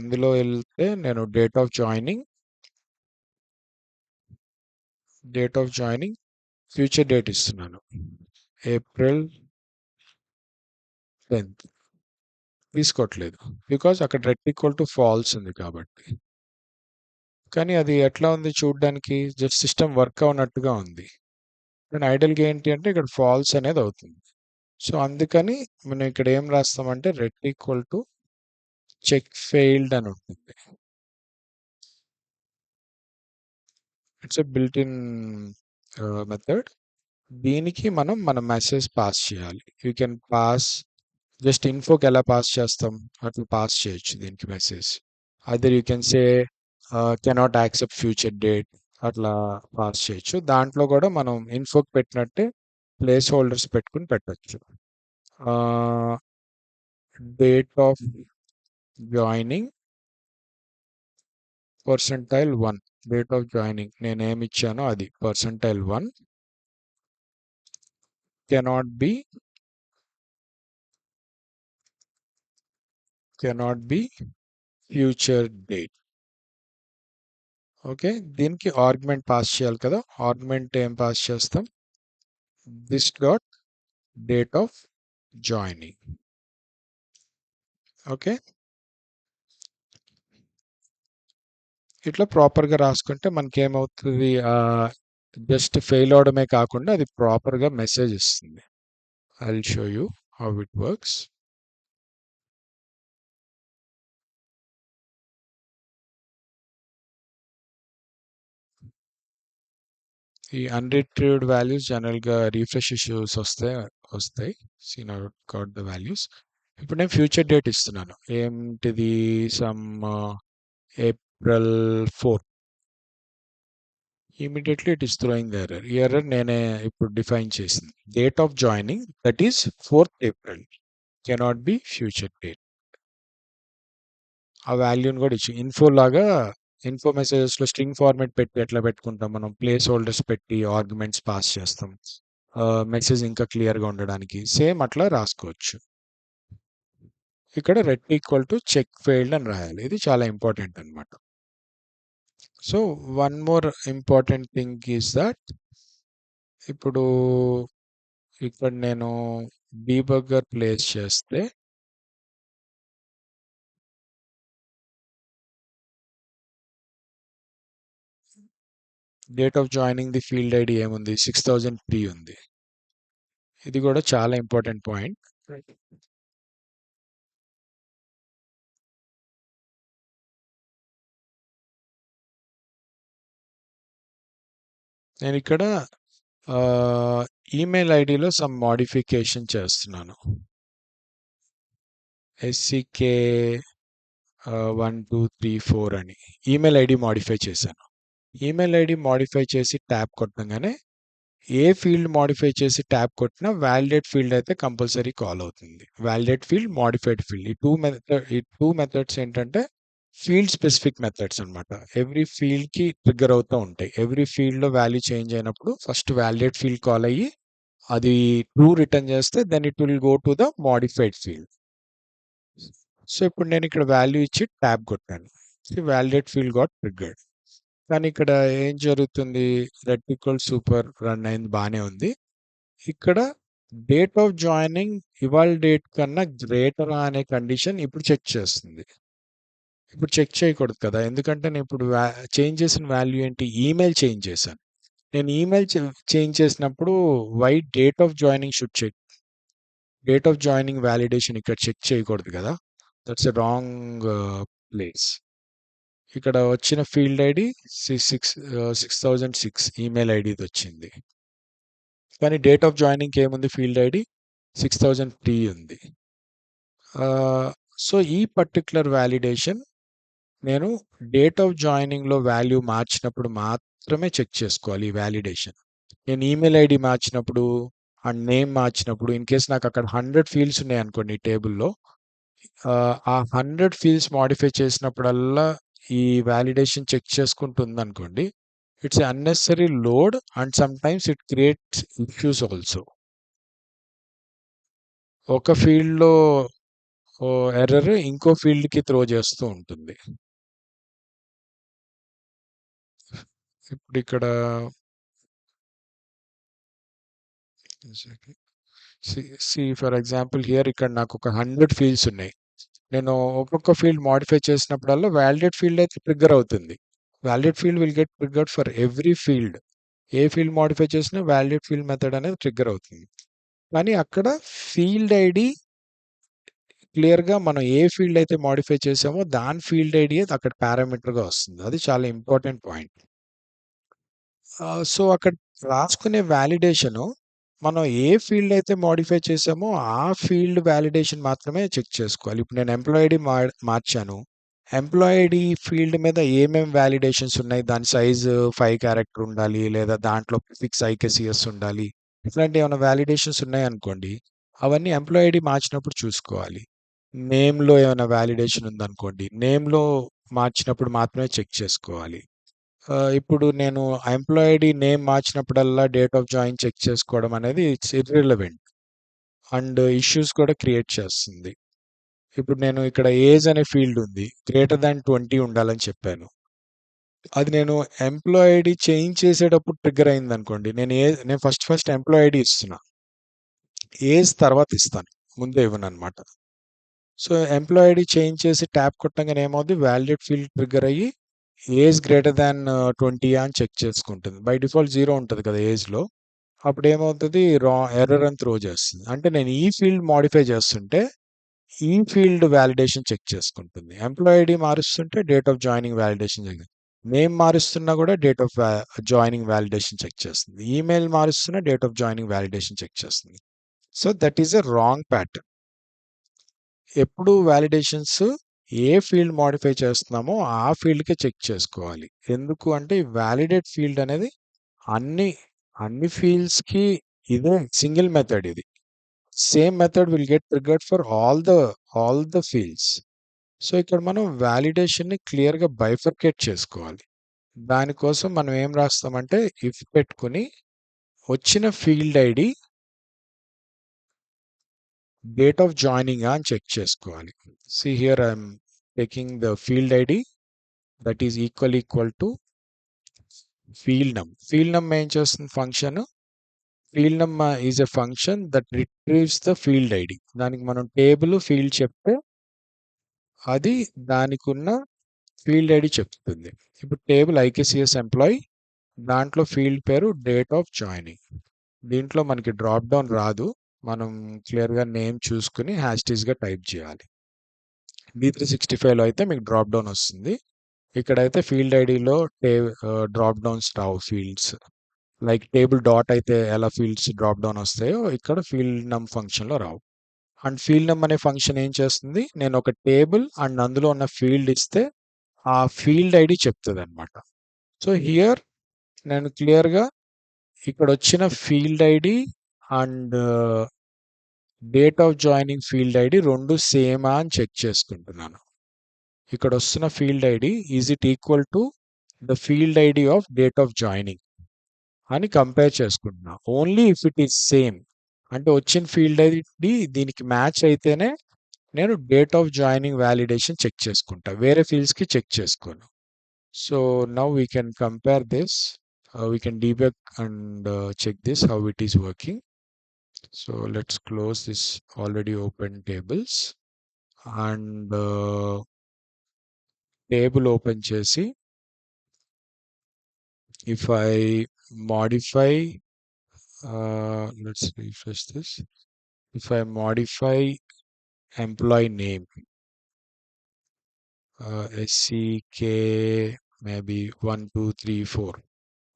ఇందులో ఎళ్తే నేను date of joining future date ఇస్తున్నాను. ఏప్రిల్ 10th తీసుకోవట్లేదు. బికాజ్ అక్కడ రెట్ ఈక్వల్ టు ఫాల్స్ ఉంది కాబట్టి. కానీ అది ఎట్లా ఉంది చూడ్డానికి, జస్ట్ సిస్టమ్ వర్క్ అవ్వనట్టుగా ఉంది. కానీ ఐడియల్‌గా ఏంటి అంటే ఇక్కడ ఫాల్స్ అనేది అవుతుంది. సో అందుకని మనం ఇక్కడ ఏం రాస్తామంటే ret equal to check failed అని ఉంటుంది. It's a built in method. దీనికి మన మెసేజ్ పాస్ చేయాలి. యూ కెన్ పాస్ జస్ట్ ఇన్ఫోకి ఎలా పాస్ చేస్తాం అట్లా పాస్ చేయొచ్చు దీనికి message. Other you can say cannot accept future date, అట్లా పాస్ చేయొచ్చు. దాంట్లో కూడా మనం ఇన్ఫోకి పెట్టినట్టే ప్లేస్ హోల్డర్స్ పెట్టుకుని పెట్టచ్చు. Date of joining percentile 1, date of joining నేను ఏమి ఇచ్చానో అది percentile 1 cannot be future date. Okay, దీనికి ఆర్గ్యుమెంట్ పాస్ చేయాలి కదా. ఆర్గ్యుమెంట్ ఏం పాస్ చేస్తాం, this dot date of joining. Okay, ఇట్లా ప్రాపర్గా రాసుకుంటే మనకి ఏమవుతుంది, జస్ట్ ఫెయిల్ అవడమే కాకుండా అది ప్రాపర్గా మెసేజ్ ఇస్తుంది. I will show you how it works. ఈ అన్రిట్రీవ్డ్ వాల్యూస్ జనరల్గా రీఫ్రెష్ ఇష్యూస్ వస్తాయి. See now got the values. ఇప్పుడు నేను ఫ్యూచర్ డేట్ ఇస్తున్నాను, ఏంటిది, some April 4. Immediately it is throwing the error. ఈ ఎర్రర్ నేనే ఇప్పుడు డిఫైన్ చేసింది. Date of joining that is 4th April cannot be future date. ఆ వాల్యూని కూడా ఇచ్చి ఇన్ఫో మెసేజెస్లో స్ట్రింగ్ ఫార్మాట్ పెట్టి ఎట్లా పెట్టుకుంటాం మనం, ప్లేస్ హోల్డర్స్ పెట్టి ఆర్గ్యుమెంట్స్ పాస్ చేస్తాం మెసేజ్ ఇంకా క్లియర్గా ఉండడానికి, సేమ్ అట్లా రాసుకోవచ్చు. ఇక్కడ ret equal to check failed అని రాయాలి. ఇది చాలా ఇంపార్టెంట్ అనమాట. So one more important thing is that ఇప్పుడు ఇక్కడ నేను డీబగ్గర్ ప్లేస్ చేస్తే date of joining the field ID ఏముంది 6003 ఉంది. ఇది కూడా చాలా ఇంపార్టెంట్ పాయింట్. నేను ఇక్కడ ఈమెయిల్ ఐడిలో సమ్ మోడిఫికేషన్ చేస్తున్నాను. ఎస్సికే 1234 అని ఈమెయిల్ ఐడి మోడిఫై చేశాను. ఈమెయిల్ ఐడి మోడిఫై చేసి ట్యాబ్ కొట్టగానే ఏ ఫీల్డ్ మోడిఫై చేసి ట్యాబ్ కొట్టినా వాలిడేట్ ఫీల్డ్ అయితే కంపల్సరీ కాల్ అవుతుంది. వాలిడేట్ ఫీల్డ్, మోడిఫైడ్ ఫీల్డ్, ఈ టూ మెథడ్స్ ఏంటంటే ఫీల్డ్ స్పెసిఫిక్ మెథడ్స్ అనమాట. ఎవ్రీ ఫీల్డ్కి ట్రిగ్గర్ అవుతూ ఉంటాయి. ఎవ్రీ ఫీల్డ్లో వాల్యూ చేంజ్ అయినప్పుడు ఫస్ట్ వాలిడేట్ ఫీల్డ్ కాల్ అయ్యి అది ట్రూ రిటర్న్ చేస్తే then it will go to the modified field. So ఇప్పుడు నేను ఇక్కడ వాల్యూ ఇచ్చి ట్యాబ్ కొట్టాను. Validate field got triggered. కానీ ఇక్కడ ఏం జరుగుతుంది? రెటికల్ సూపర్ రన్ అయింది, బాగానే ఉంది. ఇక్కడ డేట్ ఆఫ్ జాయినింగ్ ఇవాళ డేట్ కన్నా గ్రేటరా అనే కండిషన్ ఇప్పుడు చెక్ చేస్తుంది. ఇప్పుడు చెక్ చేయకూడదు కదా, ఎందుకంటే నేను ఇప్పుడు చేంజ్ చేసిన వాల్యూ ఏంటి? ఈమెయిల్ చేంజ్ చేశాను. నేను ఈమెయిల్ చేంజ్ చేసినప్పుడు why date of joining should check. Date of joining validation ఇక్కడ చెక్ చేయకూడదు కదా. That's a wrong place. ఇక్కడ వచ్చిన ఫీల్డ్ ఐడి 6006 ఈమెయిల్ ఐడిది వచ్చింది. కానీ డేట్ ఆఫ్ జాయినింగ్ ఏముంది? ఫీల్డ్ ఐడి 6003 ఉంది. సో ఈ పర్టిక్యులర్ వ్యాలిడేషన్ నేను డేట్ ఆఫ్ జాయినింగ్లో వాల్యూ మార్చినప్పుడు మాత్రమే చెక్ చేసుకోవాలి ఈ వ్యాలిడేషన్. నేను ఈమెయిల్ ఐడి మార్చినప్పుడు అండ్ నేమ్ మార్చినప్పుడు, ఇన్ కేస్ నాకు అక్కడ 100 ఫీల్డ్స్ ఉన్నాయి అనుకోండి ఈ టేబుల్లో, ఆ 100 ఫీల్డ్స్ మాడిఫై చేసినప్పుడల్లా ఈ వ్యాలిడేషన్ చెక్ చేసుకుంటుంది అనుకోండి, it's unnecessary load and some times it creates issues also. ఒక ఫీల్డ్లో ఎర్రర్ ఇంకో ఫీల్డ్కి త్రో చేస్తూ ఉంటుంది. ఇప్పుడు ఇక్కడ ఫర్ ఎగ్జాంపుల్ హియర్ ఇక్కడ నాకు ఒక 100 ఫీల్డ్స్ ఉన్నాయి. నేను ఒక్కొక్క ఫీల్డ్ మాడిఫై చేసినప్పుడల్లా వ్యాలిడేట్ ఫీల్డ్ అయితే ట్రిగ్గర్ అవుతుంది. Validate field will get triggered for every field. A field modify చేసినా వ్యాలిడేట్ ఫీల్డ్ మెథడ్ అనేది ట్రిగ్గర్ అవుతుంది. కానీ అక్కడ ఫీల్డ్ ఐడి క్లియర్గా మనం ఏ ఫీల్డ్ అయితే మాడిఫై చేసామో దాని ఫీల్డ్ ఐడి అక్కడ పారామీటర్గా వస్తుంది. అది చాలా ఇంపార్టెంట్ పాయింట్. సో అక్కడ రాసుకునే వ్యాలిడేషను మనం ఏ ఫీల్డ్ అయితే మాడిఫై చేసామో ఆ ఫీల్డ్ వ్యాలిడేషన్ మాత్రమే చెక్ చేసుకోవాలి. ఇప్పుడు నేను ఎంప్లాయ్ ఐడి మార్చాను. ఎంప్లాయ్ ఐడి ఫీల్డ్ మీద ఏమేమి వ్యాలిడేషన్స్ ఉన్నాయి? దాని సైజు 5 క్యారెక్టర్ ఉండాలి, లేదా దాంట్లో ప్రిఫిక్స్ ఐకేసిఎస్ ఉండాలి. ఇట్లాంటి ఏమైనా వ్యాలిడేషన్స్ ఉన్నాయనుకోండి, అవన్నీ ఎంప్లాయ్ ఐడి మార్చినప్పుడు చూసుకోవాలి. నేమ్లో ఏమైనా వ్యాలిడేషన్ ఉందనుకోండి, నేమ్లో మార్చినప్పుడు మాత్రమే చెక్ చేసుకోవాలి. ఇప్పుడు నేను ఎంప్లాయ్ ఐడి నేమ్ మార్చినప్పుడల్లా డేట్ ఆఫ్ జాయిన్ చెక్ చేసుకోవడం అనేది ఇట్స్ ఇర్రిలవెంట్ అండ్ ఇష్యూస్ కూడా క్రియేట్ చేస్తుంది. ఇప్పుడు నేను ఇక్కడ ఏజ్ అనే ఫీల్డ్ ఉంది, గ్రేటర్ దాన్ 20 ఉండాలని చెప్పాను. అది నేను ఎంప్లాయ్ ఐడి చేంజ్ చేసేటప్పుడు ట్రిగ్గర్ అయింది అనుకోండి, నేను ఫస్ట్ ఎంప్లాయ్ ఐడి ఇస్తున్నా, ఏజ్ తర్వాత ఇస్తాను, ముందే ఇవ్వను అనమాట. సో ఎంప్లాయ్ ఐడి చేంజ్ చేసి ట్యాప్ కొట్టగానే ఏమవుతుంది? వ్యాలిడేట్ ఫీల్డ్ ట్రిగ్గర్ అయ్యి ఏజ్ గ్రేటర్ దాన్ 20 అని చెక్ చేసుకుంటుంది. బై డిఫాల్ట్ 0 ఉంటుంది కదా ఏజ్లో. అప్పుడు ఏమవుతుంది? ఎర్రర్ అని త్రో చేస్తుంది. అంటే నేను ఈ ఫీల్డ్ మాడిఫై చేస్తుంటే ఈ ఫీల్డ్ వ్యాలిడేషన్ చెక్ చేసుకుంటుంది. ఎంప్లాయ్ ఐడి మారుస్తుంటే date of joining validation check, name మారుస్తున్నా కూడా date of joining validation check చేస్తుంది. ఈమెయిల్ మారుస్తున్నా date of joining validation check చేస్తుంది. So that is a wrong pattern. ఎప్పుడు వ్యాలిడేషన్స్ ఏ ఫీల్డ్ మాడిఫై చేస్తున్నామో ఆ ఫీల్డ్కే చెక్ చేసుకోవాలి. ఎందుకు అంటే ఈ వ్యాలిడేట్ ఫీల్డ్ అనేది అన్ని ఫీల్డ్స్కి ఇదే సింగిల్ మెథడ్. ఇది same method will get triggered for all the fields. So ఇక్కడ మనం వ్యాలిడేషన్ని క్లియర్గా బైఫర్కేట్ చేసుకోవాలి. దానికోసం మనం ఏం రాస్తామంటే ఇఫ్ పెట్టుకుని వచ్చిన field ID date of joining అని చెక్ చేసుకోవాలి. See here I am taking the field ID that is equal to field num. Field num ఏం చేస్తుంది ఫంక్షన్? ఫీల్డ్ నమ్ is a function that రిట్రీవ్స్ the field ID. దానికి మనం table field చెప్తే అది దానికి ఉన్న ఫీల్డ్ ఐడి చెప్తుంది. ఇప్పుడు టేబుల్ ఐకేసిఎస్ ఎంప్లాయీ దాంట్లో ఫీల్డ్ పేరు డేట్ ఆఫ్ జాయినింగ్. దీంట్లో మనకి డ్రాప్ డౌన్ రాదు. మనం క్లియర్‌గా నేమ్ చూసుకొని హ్యాష్‌టీస్‌గా టైప్ చేయాలి. D365లో అయితే మీకు డ్రాప్ డౌన్ వస్తుంది. ఇక్కడైతే ఫీల్డ్ ఐడీలో డ్రాప్ డౌన్స్ రావు ఫీల్డ్స్. లైక్ టేబుల్ డాట్ అయితే ఎలా ఫీల్డ్స్ డ్రాప్ డౌన్ వస్తాయో ఇక్కడ ఫీల్డ్ నమ్ ఫంక్షన్‌లో రావు. అండ్ ఫీల్డ్ నమ్ అనే ఫంక్షన్ ఏం చేస్తుంది, నేను ఒక టేబుల్ అండ్ అందులో ఉన్న ఫీల్డ్ ఇస్తే ఆ ఫీల్డ్ ఐడి చెప్తుందన్నమాట. సో హియర్ నేను క్లియర్‌గా ఇక్కడొచ్చిన field ID and date of joining field ID 2 సేమా అని చెక్ చేసుకుంటున్నాను. ఇక్కడొస్తున్న field ID is it equal to the field ID of date of joining అని కంపేర్ చేసుకుంటున్నా. Only if it is same అంటే వచ్చిన ఫీల్డ్ ఐడి దీనికి మ్యాచ్ అయితేనే నేను date of joining validation check చేసుకుంటా. వేరే ఫీల్డ్స్‌కి చెక్ చేసుకోను. So now we can compare this. We can debug and check this how it is working. So let's close this already open tables and table open chesi. If I modify, let's refresh this. If I modify employee name, SCK maybe 1 2 3 4.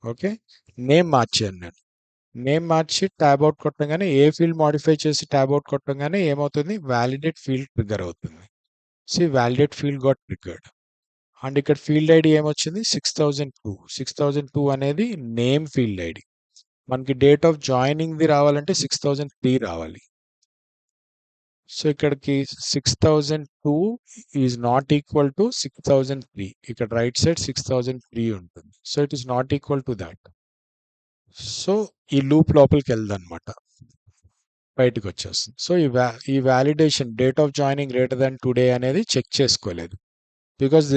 Okay, name మార్చాను నేను. Name మార్చి tab out కొట్టగానే ఏ field modify చేసి tab out కొట్టగానే ఏమవుతుంది, validate field trigger అవుతుంది. Validate field got triggered. And ఇక్కడ field ID ఏమొచ్చింది 6002 అనేది నేమ్ ఫీల్డ్ ఐడి. మనకి డేట్ ఆఫ్ జాయినింగ్ది రావాలంటే 6003 రావాలి. సో ఇక్కడికి 6002 ఈజ్ నాట్ ఈక్వల్ టు 6003. ఇక్కడ రైట్ సైడ్ 6003 ఉంటుంది. So it is not equal to that. So ఈ లూప్ లోపలికి వెళ్దనమాట, బయటకు వచ్చేస్తుంది. సో ఈ validation date of joining greater than today అనేది చెక్ చేసుకోలేదు. బికాజ్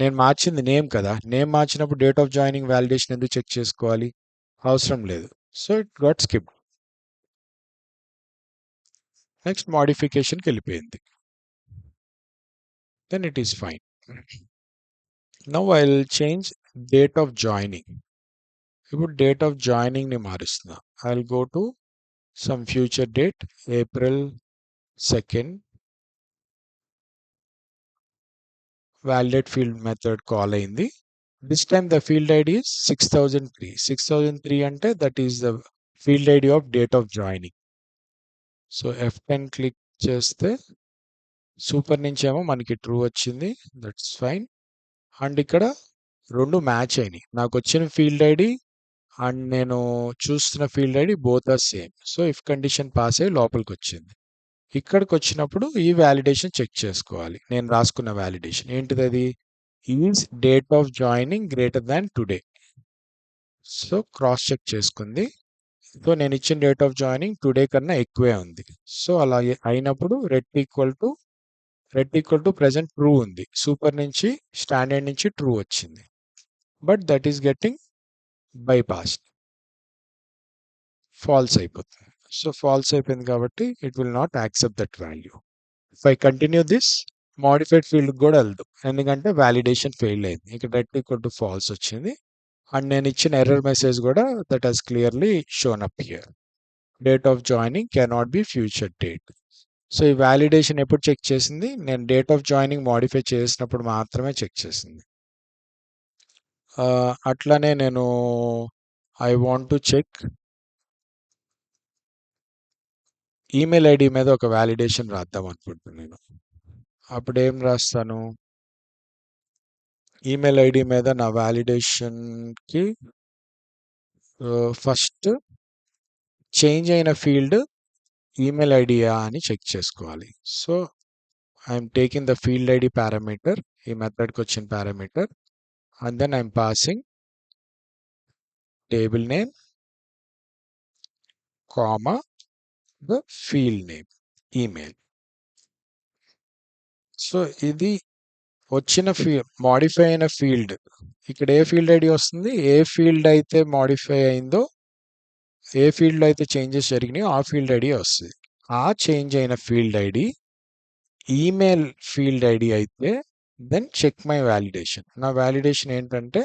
నేను మార్చింది నేమ్ కదా, నేమ్ మార్చినప్పుడు డేట్ ఆఫ్ జాయినింగ్ వాలిడేషన్ ఎందుకు చెక్ చేసుకోవాలి, అవసరం లేదు. So it got skip. Next మోడిఫికేషన్కి వెళ్ళిపోయింది. Then it is fine. Now I will change date of joining. ఇప్పుడు డేట్ ఆఫ్ జాయినింగ్ని మారుస్తున్నా. I will go to some future date, April 2nd. Validate field method call అయింది. This time the field ID is 6003. 6003 అంటే that is the field ID of date of joining. So F10 click చేస్తే super నుంచి ఏమో మనకి true వచ్చింది. That's fine. And ఇక్కడ 2 match అయినాయి. నాకు వచ్చిన ఫీల్డ్ ఐడి అండ్ నేను చూస్తున్న field ID both are same. So if condition pass అయ్యి లోపలికి వచ్చింది. ఇక్కడికి వచ్చినప్పుడు ఈ వాలిడేషన్ చెక్ చేసుకోవాలి. నేను రాసుకున్న వాలిడేషన్ ఏంటిది, అది is date of joining greater than today. So cross check చేసుకుంది. సో నేను ఇచ్చిన డేట్ ఆఫ్ జాయినింగ్ టుడే కన్నా ఎక్కువే ఉంది. సో అలా అయినప్పుడు ret equal to present true ఉంది. సూపర్ నుంచి స్టాండర్డ్ నుంచి ట్రూ వచ్చింది. But that is getting bypass, false అయిపోతుంది. సో ఫాల్స్ అయిపోయింది కాబట్టి it will not accept that value. If I continue this, modified field కూడా వెళ్దు, ఎందుకంటే వాలిడేషన్ ఫెయిల్ అయింది. ఇక్కడ రెట్ ఈక్వల్ టు ఫాల్స్ వచ్చింది. అండ్ నేను ఇచ్చిన ఎర్రర్ మెసేజ్ కూడా that has clearly shown up here. Date of joining cannot be future date. So ఈ వాలిడేషన్ ఎప్పుడు చెక్ చేసింది, నేను డేట్ ఆఫ్ జాయినింగ్ మోడిఫై చేసినప్పుడు మాత్రమే చెక్ చేసింది. అట్లానే నేను I want to check email ID మీద ఒక వాలిడేషన్ రాద్దాం అనుకుంటున్నాను. అప్పుడు ఏం రాస్తాను, ఈమెయిల్ ఐడి మీద నా వాలిడేషన్కి ఫస్ట్ చేంజ్ అయిన ఫీల్డ్ ఈమెయిల్ ఐడియా అని చెక్ చేసుకోవాలి. So I'm taking the field ID parameter, ఈ మెథడ్కి వచ్చిన parameter, and then I'm passing table name comma the field name email. So ఇది వచ్చిన మాడిఫై అయిన ఫీల్డ్, ఇక్కడ ఏ ఫీల్డ్ ఐడి వస్తుంది, ఏ ఫీల్డ్ అయితే మాడిఫై అయిందో, ఏ ఫీల్డ్లో అయితే చేంజెస్ జరిగినాయో ఆ ఫీల్డ్ ఐడి వస్తుంది. ఆ చేంజ్ అయిన field ID email field ID అయితే దెన్ చెక్ మై వాలిడేషన్. నా వాలిడేషన్ ఏంటంటే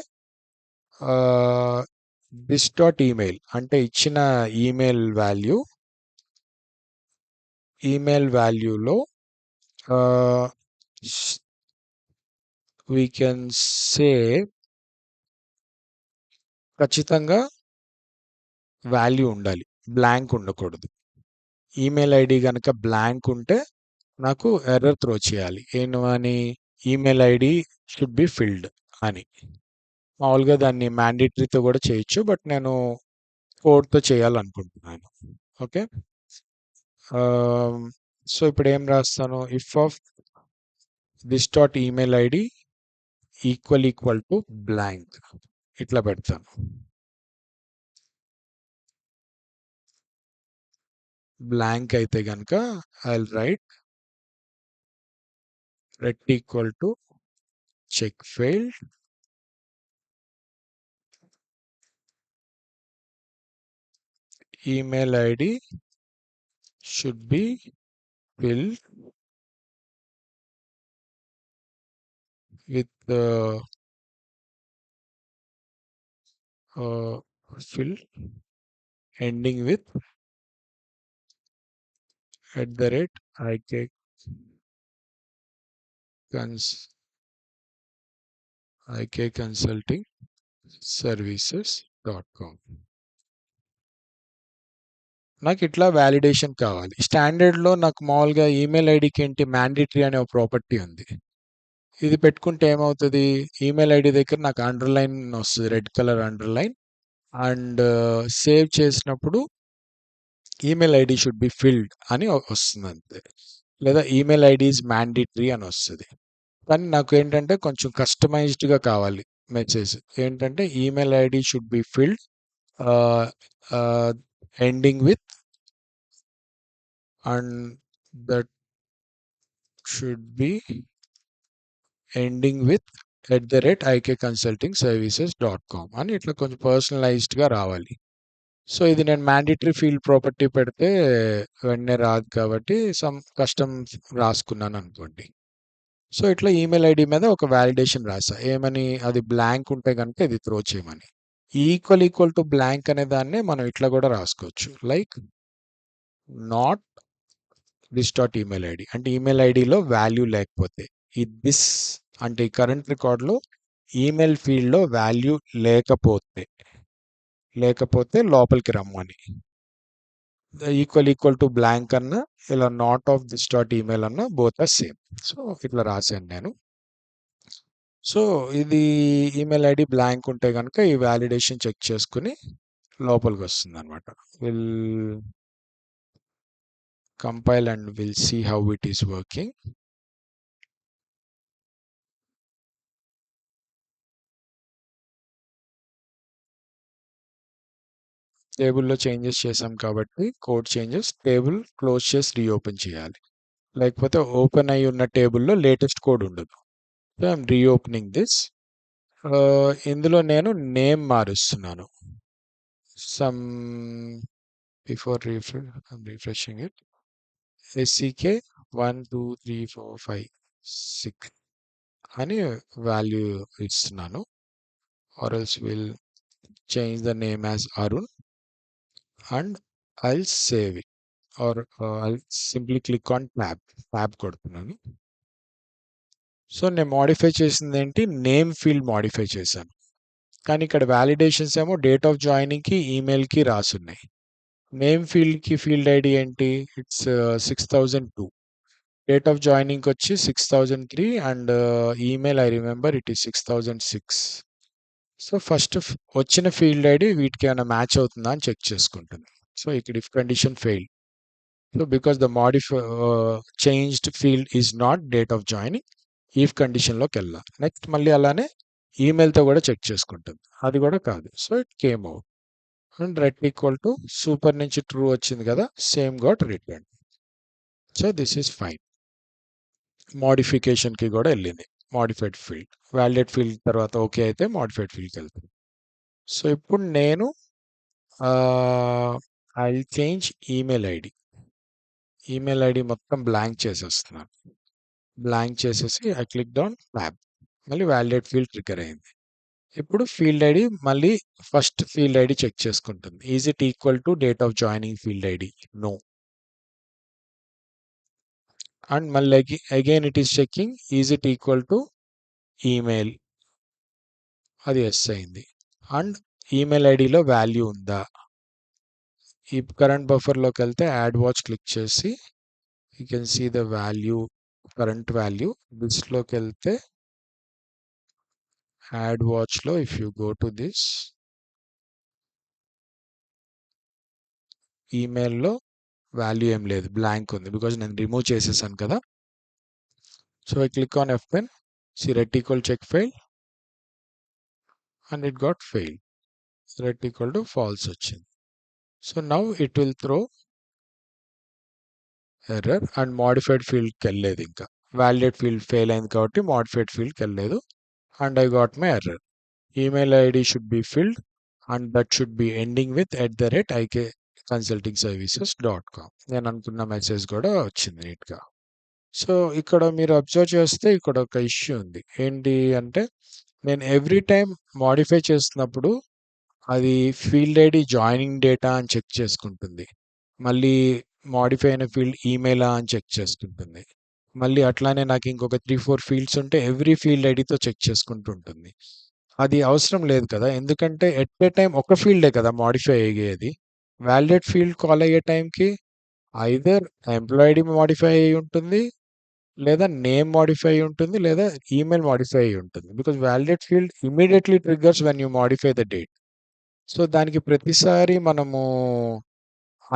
దిస్ డాట్ ఈమెయిల్ అంటే ఇచ్చిన ఈమెయిల్ వాల్యూలో వీ కెన్ సే ఖచ్చితంగా వాల్యూ ఉండాలి, బ్లాంక్ ఉండకూడదు. ఈమెయిల్ ఐడి కనుక బ్లాంక్ ఉంటే నాకు ఎర్రర్ త్రో చేయాలి. అని email ID should be filled అని. మామూలుగా దాన్ని మ్యాండేటరీతో కూడా చేయొచ్చు, బట్ నేను కోడ్తో చేయాలనుకుంటున్నాను. ఓకే. సో ఇప్పుడు ఏం రాస్తాను, if of this dot email ID equal to blank ఇట్లా పెడతాను. బ్లాంక్ అయితే కనుక I will write ret equal to check failed email ID should be filled with fill ending with @ik consulting services.com. నాకు ఇట్లా validation కావాలి. స్టాండర్డ్లో నాకు మామూలుగా email ఐడికి ఏంటి మ్యాండేటరీ అనే ఒక ప్రాపర్టీ ఉంది. ఇది పెట్టుకుంటే ఏమవుతుంది, ఈమెయిల్ ఐడి దగ్గర నాకు అండర్లైన్ వస్తుంది, red colour underline. And save చేసినప్పుడు email ID should be filled అని వస్తుంది అంతే, లేదా ఈమెయిల్ ఐడి ఈజ్ మ్యాండేటరీ అని వస్తుంది. కానీ నాకు ఏంటంటే కొంచెం కస్టమైజ్డ్గా కావాలి మెసేజ్. ఏంటంటే email ID should be field ending with and that should be ending with @ikconsultingservices.com అని ఇట్లా కొంచెం పర్సనలైజ్డ్గా రావాలి. సో ఇది నేను మ్యాండేటరీ ఫీల్డ్ ప్రాపర్టీ పెడితే వెంటనే రాదు కాబట్టి సమ్ కస్టమ్ రాసుకున్నాను అనుకోండి. సో ఇట్లా ఈమెయిల్ ఐడి మీద ఒక వ్యాలిడేషన్ రాసా, ఏమని, అది బ్లాంక్ ఉంటే కనుక ఇది త్రో చేయమని. ఈక్వల్ టు బ్లాంక్ అనే దాన్నే మనం ఇట్లా కూడా రాసుకోవచ్చు, like not this dot email ID అంటే ఈమెయిల్ ఐడిలో వాల్యూ లేకపోతే, దిస్ అంటే ఈ కరెంట్ రికార్డ్లో ఈమెయిల్ ఫీల్డ్లో వాల్యూ లేకపోతే లోపలికి రమ్మని. ఈక్వల్ టు బ్లాంక్ అన్న ఇలా not of this dot email అన్న బోత్ ఆర్ సేమ్. సో ఇట్లా రాశాను నేను. సో ఇది ఈమెయిల్ ఐడి బ్లాంక్ ఉంటే కనుక ఈ వ్యాలిడేషన్ చెక్ చేసుకుని లోపలికి వస్తుంది అనమాట. Will compile and will see how it is working. టేబుల్లో చేంజెస్ చేసాం కాబట్టి కోడ్ చేంజెస్, టేబుల్ క్లోజ్ చేసి రీఓపెన్ చేయాలి, లేకపోతే ఓపెన్ అయి ఉన్న టేబుల్లో లేటెస్ట్ కోడ్ ఉండదు. So I'm reopening this. ఇందులో నేను నేమ్ మారుస్తున్నాను. Some before refreshing it, SCK 1 2 3 4 5 6 అని వాల్యూ ఇస్తున్నాను. Or else will change the name as Arun and I'll save it, or I'll simply click on tab కొడుతున్నాను. సో నేను modify చేసింది ఏంటి, నేమ్ ఫీల్డ్ మాడిఫై చేశాను. కానీ ఇక్కడ వ్యాలిడేషన్స్ ఏమో డేట్ ఆఫ్ జాయినింగ్కి ఈమెయిల్కి రాసున్నాయి. నేమ్ ఫీల్డ్కి ఫీల్డ్ ఐడి ఏంటి, ఇట్స్ 6002. డేట్ ఆఫ్ జాయినింగ్కి వచ్చి 6003 and email I remember it is 6006. So first వచ్చిన ఫీల్డ్ ఐడి వీటికి ఏమైనా మ్యాచ్ అవుతుందా అని చెక్ చేసుకుంటుంది. సో ఇక్కడ if condition fail, so because the changed field is not date of joining, if కండిషన్లోకి వెళ్ళాలి. నెక్స్ట్ మళ్ళీ అలానే ఈమెయిల్తో కూడా చెక్ చేసుకుంటుంది, అది కూడా కాదు. So it came out and ret equal to super నుంచి ట్రూ వచ్చింది కదా, same got return. So this is fine. మోడిఫికేషన్కి కూడా వెళ్ళింది, మోడిఫైడ్ ఫీల్డ్, వ్యాలిడేట్ ఫీల్డ్ తర్వాత ఓకే అయితే మోడిఫైడ్ ఫీల్డ్కి వెళ్తుంది. సో ఇప్పుడు నేను ఐ చేంజ్ ఈమెయిల్ ఐడి మొత్తం బ్లాంక్ చేసేస్తున్నాను. బ్లాంక్ చేసేసి ఐ క్లిక్ ఆన్ ట్యాబ్, మళ్ళీ వ్యాలిడేట్ ఫీల్డ్ ట్రిగ్గర్ అయింది. ఇప్పుడు ఫీల్డ్ ఐడి మళ్ళీ ఫస్ట్ ఫీల్డ్ ఐడి చెక్ చేసుకుంటుంది. Is it equal to date of joining field ID? No. And మళ్ళీ again it is checking is it equal to email? అది yes అయింది. And email ఐడిలో value ఉందా? ఈ కరెంట్ బఫర్లోకి వెళ్తే యాడ్ వాచ్ క్లిక్ చేసి you can see the value, current value. దిస్లోకి వెళ్తే యాడ్ వాచ్లో if you go to this ఈమెయిల్లో వాల్యూ ఏం లేదు, బ్లాంక్ ఉంది, బికాజ్ నేను రిమూవ్ చేసేసాను కదా. So I click on F10, see reticle check fail and it got failed. Reticle to false వచ్చింది. So now it will throw error and modified field కి వెళ్ళలేదు, ఇంకా validate field fail అయింది కాబట్టి modified field కి వెళ్ళలేదు. And I got my error. Email ID should be filled and that should be ending with @ikconsultingservices.com. నేను అనుకున్న message కూడా వచ్చింది నీట్గా. సో ఇక్కడ మీరు అబ్జర్వ్ చేస్తే ఇక్కడ ఒక ఇష్యూ ఉంది. ఏంటి అంటే నేను ఎవ్రీ టైం మోడిఫై చేస్తున్నప్పుడు అది ఫీల్డ్ ఐడి జాయినింగ్ డేటా అని చెక్ చేసుకుంటుంది. మళ్ళీ మోడిఫై అయిన ఫీల్డ్ ఈమెయిలా అని చెక్ చేసుకుంటుంది. మళ్ళీ అట్లానే నాకు ఇంకొక 3-4 ఫీల్డ్స్ ఉంటే ఎవ్రీ ఫీల్డ్ ఐడితో చెక్ చేసుకుంటూ ఉంటుంది. అది అవసరం లేదు కదా, ఎందుకంటే ఎట్ ఏ టైం ఒక ఫీల్డే కదా మోడిఫై అయ్యేది. వాలిడేట్ ఫీల్డ్ కాల్ అయ్యే టైంకి ఐదర్ ఎంప్లాయ్ ఐడి మోడిఫై అయ్యి ఉంటుంది, లేదా నేమ్ మోడిఫై అయ్యి ఉంటుంది, లేదా ఈమెయిల్ మోడిఫై అయ్యి ఉంటుంది. Because validate field immediately triggers when you modify the date. So దానికి ప్రతిసారి మనము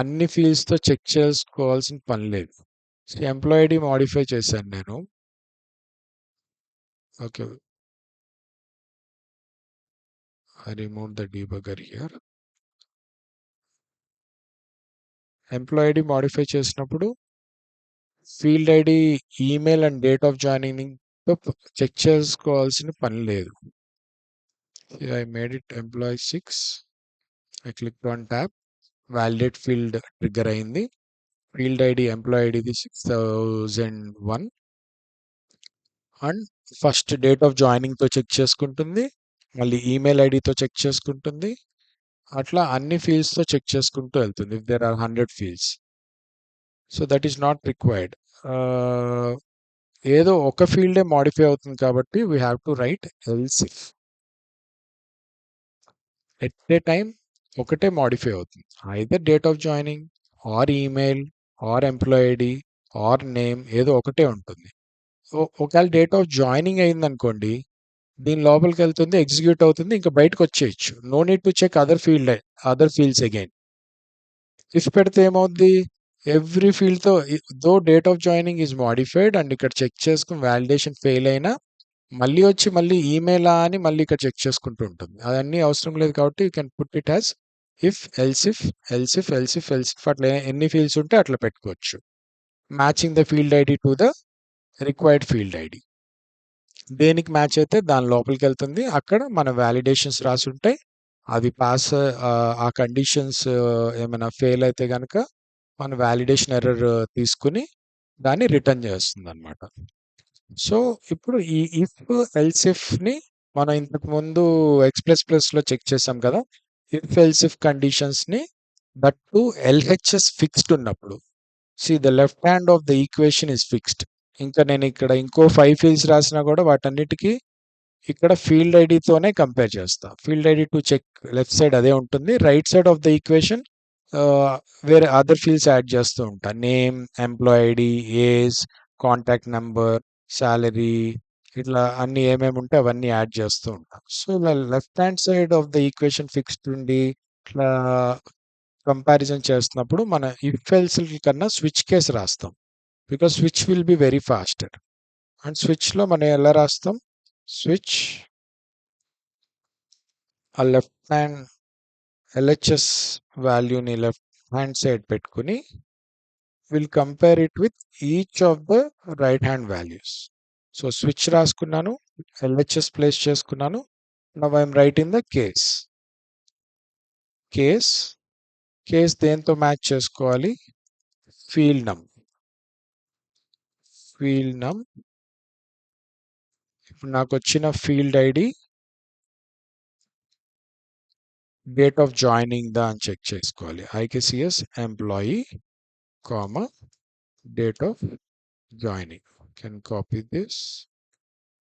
అన్ని ఫీల్డ్స్తో చెక్ చేసుకోవాల్సిన పని లేదు. సో ఎంప్లాయ్ ఐడి మోడిఫై చేశాను నేను. Okay, I remove the debugger here. Employee ID modify చేసినప్పుడు field ID, email and date of joining check చేసుకోవాల్సిన పని లేదు. I made it employee 6. I click on tab. Validate field trigger అయింది. Field ID employee ఐడిది 6001 and first date of జాయినింగ్తో check చేసుకుంటుంది, మళ్ళీ email ఐడితో చెక్ చేసుకుంటుంది. అట్లా అన్ని ఫీల్డ్స్తో చెక్ చేసుకుంటూ వెళ్తుంది if there are 100 fields. So that is not required. ఏదో ఒక ఫీల్డే మాడిఫై అవుతుంది కాబట్టి we have to write else if. At a time ఒకటే మాడిఫై అవుతుంది, either date of joining or email or employee ID or name, ఏదో ఒకటే ఉంటుంది. ఒకవేళ డేట్ ఆఫ్ జాయినింగ్ అయిందనుకోండి, దీని లోపలికి వెళ్తుంది, ఎగ్జిక్యూట్ అవుతుంది, ఇంకా బయటకు వచ్చేయచ్చు. No need to check other fields again. If పెడితే ఏమవుద్ది, ఎవ్రీ ఫీల్డ్తో though date of joining is modified and ఇక్కడ చెక్ చేసుకుని వ్యాలిడేషన్ ఫెయిల్ అయినా మళ్ళీ వచ్చి మళ్ళీ ఈమెయిలా అని మళ్ళీ ఇక్కడ చెక్ చేసుకుంటూ ఉంటుంది. అవన్నీ అవసరం లేదు కాబట్టి you can put it as if elif elif elif elif అట్లా ఎన్ని ఫీల్డ్స్ ఉంటే అట్లా పెట్టుకోవచ్చు, matching the field ID to the required field ID. దేనికి మ్యాచ్ అయితే దాని లోపలికి వెళ్తుంది, అక్కడ మన వ్యాలిడేషన్స్ రాసి ఉంటాయి. అవి పాస్, ఆ కండిషన్స్ ఏమైనా ఫెయిల్ అయితే కనుక మన వ్యాలిడేషన్ ఎర్రర్ తీసుకుని దాన్ని రిటర్న్ చేస్తుంది అనమాట. సో ఇప్పుడు ఈ ఇఫ్ ఎల్సిఫ్ని మనం ఇంతకు ముందు X++లో చెక్ చేసాం కదా. ఇఫ్ ఎల్సిఫ్ కండిషన్స్ని దట్ టు ఎల్హెచ్ఎస్ ఫిక్స్డ్ ఉన్నప్పుడు, the left hand of the equation is fixed. ఇంకా నేను ఇక్కడ ఇంకో 5 ఫీల్డ్స్ రాసినా కూడా వాటన్నిటికీ ఇక్కడ ఫీల్డ్ ఐడితోనే కంపేర్ చేస్తా. Field ID to check left side అదే ఉంటుంది, right side of the equation వేరే అదర్ ఫీల్డ్స్ యాడ్ చేస్తూ ఉంటా. Name, employee ID, age, contact number, salary, ఇట్లా అన్ని ఏమేమి ఉంటే అవన్నీ యాడ్ చేస్తూ ఉంటాం. సో ఇలా left hand side of the equation fixed ఉండి ఇట్లా కంపారిజన్ చేస్తున్నప్పుడు మన ఇఫ్ ఎల్స్ కన్నా స్విచ్ కేస్ రాస్తాం, because switch will be very faster. And స్విచ్లో మనం ఎలా రాస్తాం, స్విచ్ ఆ లెఫ్ట్ హ్యాండ్ ఎల్హెచ్ఎస్ వాల్యూని లెఫ్ట్ హ్యాండ్ సైడ్ పెట్టుకుని will compare it with each of the right hand values. So switch రాసుకున్నాను, ఎల్హెచ్ఎస్ ప్లేస్ చేసుకున్నాను. Now I'm writing the case. Case దేంతో మ్యాచ్ చేసుకోవాలి, ఫీల్డ్ నమ్. ఇప్పుడు నాకు వచ్చిన field ID date of joining దా అని చెక్ చేసుకోవాలి. IKCS employee comma date of joining. Can copy this,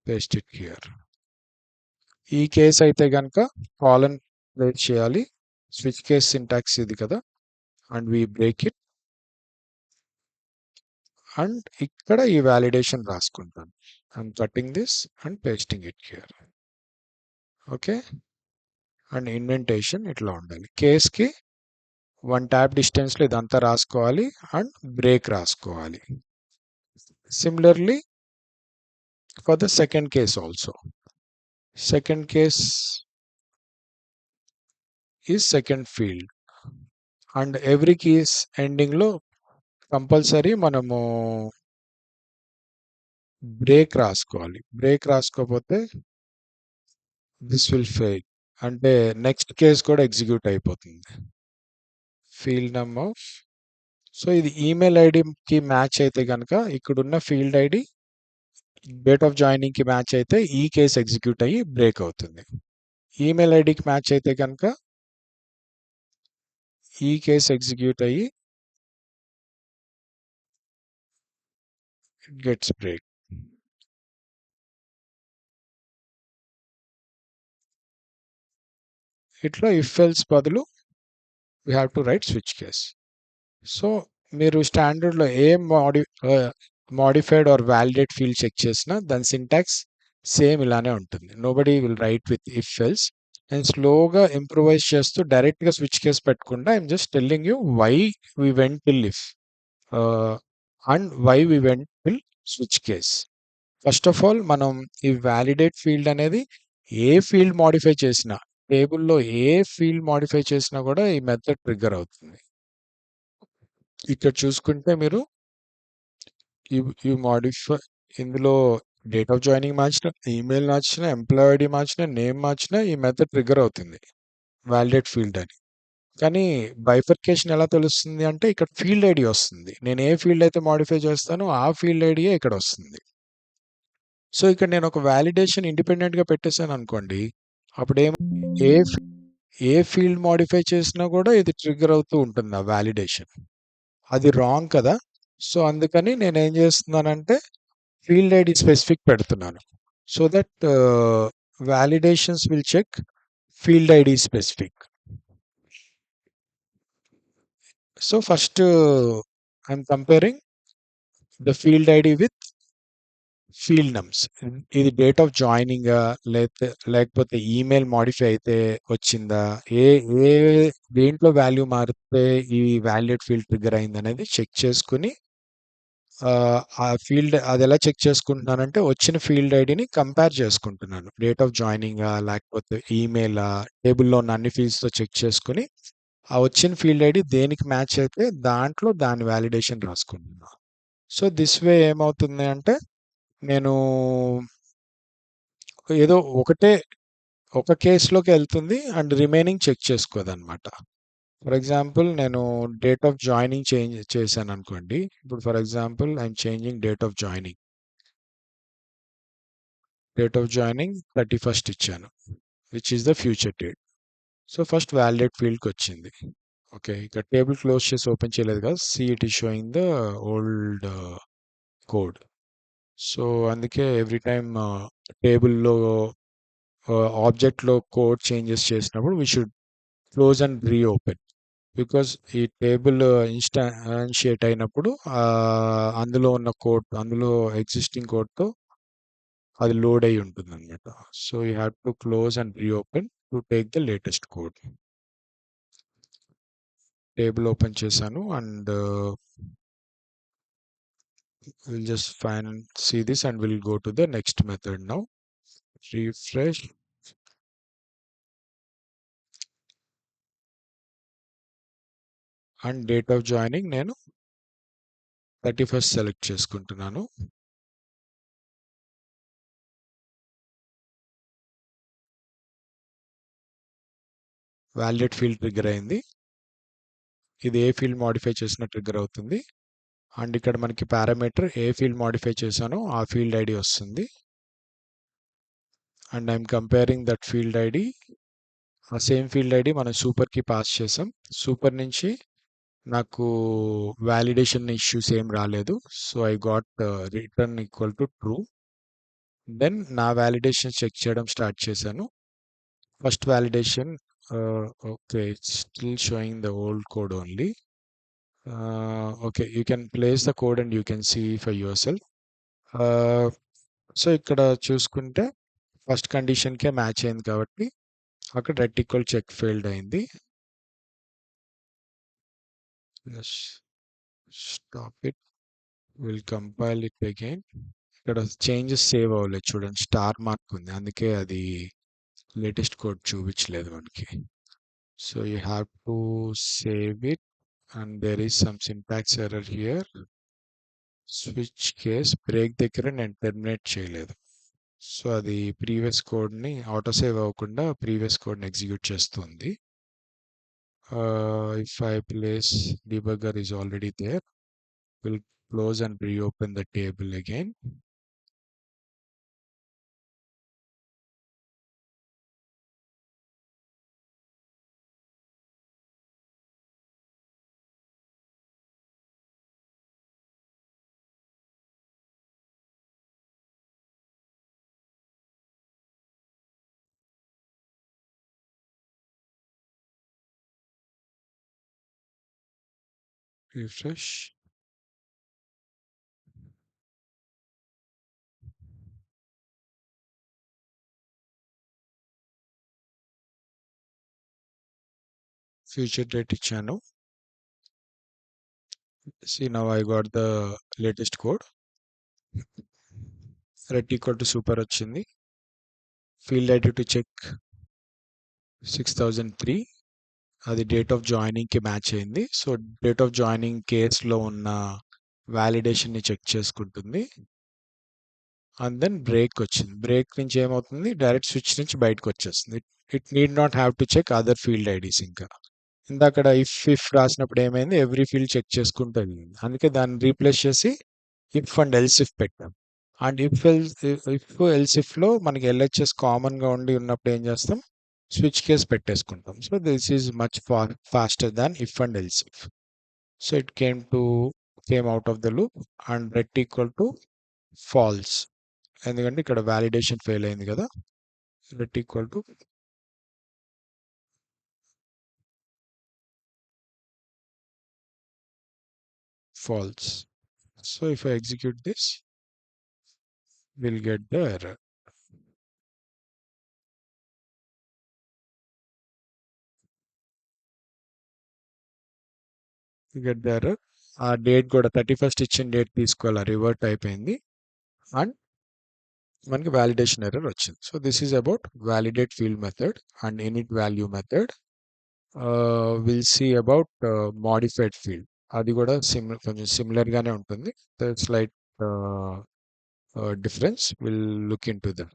paste it here. ఈ కేస్ అయితే కనుక కాలన్ ప్లేస్ చేయాలి. స్విచ్ కేస్ సింటాక్స్ ఇది కదా, and we break it, and ఇక్కడ ఈ వ్యాలిడేషన్ రాసుకుంటాను. I'm cutting this and pasting it here. Okay, and indentation ఇట్లా ఉండాలి. కేస్కి 1 ట్యాబ్ డిస్టెన్స్లో ఇదంతా రాసుకోవాలి అండ్ బ్రేక్ రాసుకోవాలి. Similarly for the second case also. Second case is second field, and every case ఎండింగ్లో కంపల్సరీ మనము బ్రేక్ రాసుకోవాలి. బ్రేక్ రాసుకోకపోతే దిస్ విల్ ఫెయిల్, అంటే నెక్స్ట్ కేస్ కూడా ఎగ్జిక్యూట్ అయిపోతుంది. ఫీల్డ్ నెంబర్, సో ఇది ఈమెయిల్ ఐడికి మ్యాచ్ అయితే కనుక ఇక్కడున్న ఫీల్డ్ ఐడి డేట్ ఆఫ్ జాయినింగ్కి మ్యాచ్ అయితే ఈ కేస్ ఎగ్జిక్యూట్ అయ్యి బ్రేక్ అవుతుంది. ఈమెయిల్ ఐడికి మ్యాచ్ అయితే కనుక ఈ కేస్ ఎగ్జిక్యూట్ అయ్యి గెట్స్ బ్రేక్. ఇట్లా ఇఫ్ ఎల్స్ బదులు we have to write switch case. So మీరు స్టాండర్డ్లో ఏ modified or validate field check చేసినా దాని సింటాక్స్ సేమ్ ఇలానే ఉంటుంది. Nobody will write with if else. నేను స్లోగా ఇంప్రూవైజ్ చేస్తూ డైరెక్ట్గా స్విచ్ కేస్ పెట్టకుండా I'm just telling you why we went till if and why we went till switch case. First of all మనం ఈ వ్యాలిడేట్ ఫీల్డ్ అనేది ఏ ఫీల్డ్ మాడిఫై చేసినా, టేబుల్లో ఏ ఫీల్డ్ మాడిఫై చేసినా కూడా ఈ మెథడ్ ట్రిగ్గర్ అవుతుంది. ఇక్కడ చూసుకుంటే మీరు ఈ మాడిఫై ఇందులో డేట్ ఆఫ్ జాయినింగ్ మార్చిన, ఈమెయిల్ మార్చిన, ఎంప్లాయ్ ఐడి మార్చిన, నేమ్ మార్చిన ఈ మెథడ్ ట్రిగ్గర్ అవుతుంది వ్యాలిడేట్ ఫీల్డ్ అని. కానీ బైఫర్కేషన్ ఎలా తెలుస్తుంది అంటే ఇక్కడ ఫీల్డ్ ఐడి వస్తుంది. నేను ఏ ఫీల్డ్ అయితే మాడిఫై చేస్తానో ఆ ఫీల్డ్ ఐడియే ఇక్కడ వస్తుంది. సో ఇక్కడ నేను ఒక వ్యాలిడేషన్ ఇండిపెండెంట్గా పెట్టేశాను అనుకోండి, అప్పుడు ఏ ఫీల్డ్ మాడిఫై చేసినా కూడా ఇది ట్రిగ్గర్ అవుతూ ఉంటుంది ఆ వ్యాలిడేషన్. అది రాంగ్ కదా. సో అందుకని నేను ఏం చేస్తున్నానంటే ఫీల్డ్ ఐడి స్పెసిఫిక్ పెడుతున్నాను. So that validations will check field ID specific. So first I'm comparing the field ID with field nums. ఇది డేట్ ఆఫ్ జాయినింగ్ లేకపోతే ఈమెయిల్ మాడిఫై అయితే వచ్చిందా, ఏ ఏ దేంట్లో వాల్యూ మారితే ఈ వ్యాలిడేట్ ఫీల్డ్ ట్రిగ్గర్ అయింది అనేది చెక్ చేసుకుని ఆ ఫీల్డ్ అది ఎలా చెక్ చేసుకుంటున్నానంటే వచ్చిన ఫీల్డ్ ఐడిని కంపేర్ చేసుకుంటున్నాను. డేట్ ఆఫ్ జాయినింగ్ లేకపోతే ఈమెయిల్ టేబుల్లో ఉన్న అన్ని ఫీల్డ్స్తో చెక్ చేసుకుని ఆ వచ్చిన ఫీల్డ్ ఐడి దేనికి మ్యాచ్ అయితే దాంట్లో దాని వ్యాలిడేషన్ రాసుకుంటున్నాను. సో దిస్ వే ఏమవుతుంది అంటే నేను ఏదో ఒక కేసులోకి వెళ్తుంది అండ్ రిమైనింగ్ చెక్ చేసుకోదన్నమాట. ఫర్ ఎగ్జాంపుల్ నేను డేట్ ఆఫ్ జాయినింగ్ చేంజ్ చేశాను అనుకోండి. ఇప్పుడు for example I'm changing date of joining. 31st ఇచ్చాను, which is the future date. So first validate ఫీల్డ్కి వచ్చింది. ఓకే, ఇక్కడ టేబుల్ క్లోజ్ చేసి ఓపెన్ చేయలేదు కదా, see it is showing the old code. So అందుకే ఎవ్రీ టైమ్ టేబుల్లో ఆబ్జెక్ట్లో కోడ్ చేంజెస్ చేసినప్పుడు we should close and reopen. Because ఈ టేబుల్ ఇన్స్టాన్షియేట్ అయినప్పుడు అందులో ఉన్న కోడ్, అందులో ఎగ్జిస్టింగ్ కోడ్తో అది లోడ్ అయి ఉంటుంది అనమాట. So you have to close and reopen to take the latest code. Table open చేశాను and we'll just find see this and we'll go to the next method now. Refresh and date of joining నేను 31st select చేసుకుంటున్నాను. Validate field trigger అయింది. ఇది ఏ field modify చేసినా trigger అవుతుంది. And ఇక్కడ మనకి parameter ఏ field modify చేశానో ఆ ఫీల్డ్ ఐడి వస్తుంది. And I'm comparing that field ID ఆ సేమ్ ఫీల్డ్ ఐడి మనం సూపర్‌కి పాస్ చేసాం. సూపర్ నుంచి నాకు వాలిడేషన్ ఇష్యూస్ ఏం రాలేదు. So, I got return equal to true. Then నా వాలిడేషన్ చెక్ చేయడం స్టార్ట్ చేశాను. First validation okay. It's still showing the old code only. Okay. You can place the code and you can see for yourself. Ah, so, ఇక్కడ చూసుకుంటే first కండిషన్‌కే match అయింది కాబట్టి అక్కడ రెటికల్ చెక్ ఫెయిల్డ్ అయింది. Yes. Stop it. Will compile it again. ఇక్కడ changes save అవ్వలేదు చూడండి. స్టార్ మార్క్ ఉంది. అందుకే అది లేటెస్ట్ కోడ్ చూపించలేదు మనకి. So you have to save it and there is some syntax error here. Switch case break దగ్గర నేను టెర్మినేట్ చేయలేదు. సో అది ప్రీవియస్ కోడ్ని ఆటో సేవ్ అవ్వకుండా ప్రీవియస్ కోడ్ని ఎగ్జిక్యూట్ చేస్తుంది. If I place debugger is already there, we'll close and reopen the table again. Refresh. Future date channel. See, now I got the latest code. Ret equal to super వచ్చింది. Field ID to check 6003. అది date of జాయినింగ్కి match అయింది. So date of joining కేస్లో ఉన్న వ్యాలిడేషన్ని check చేసుకుంటుంది. And then break వచ్చింది. Break నుంచి ఏమవుతుంది, డైరెక్ట్ స్విచ్ నుంచి బయటకు వచ్చేస్తుంది. It need not have to check other field IDs. ఇంకా ఇందాకడ ఇఫ్ రాసినప్పుడు ఏమైంది, ఎవ్రీ ఫీల్డ్ చెక్ చేసుకుంటూ వెళ్ళింది. అందుకే దాన్ని రీప్లేస్ చేసి ఇఫ్ అండ్ ఎల్స్ ఇఫ్ పెట్టాం. అండ్ ఎల్స్ ఇఫ్లో మనకి ఎల్హెచ్ఎస్ కామన్గా ఉండి ఉన్నప్పుడు ఏం చేస్తాం, స్విచ్ కేస్ పెట్టేసుకుంటాం. So this is much faster than if and else if. So it came out of the loop and ret equal to false. ఎందుకంటే ఇక్కడ వాలిడేషన్ ఫెయిల్ అయింది కదా. Ret equal to false. So if I execute this, we'll get the error. We get the error. ఆ date కూడా 31st ఇచ్చిన date తీసుకోవాలి, revert అయిపోయింది. And మనకి వాలిడేషన్ ఎర్రర్ వచ్చింది. So this is about validate field method and init value method. Will see about modified field. అది కూడా కొంచెం సిమిలర్గానే ఉంటుంది. Slight difference. We'll look into that.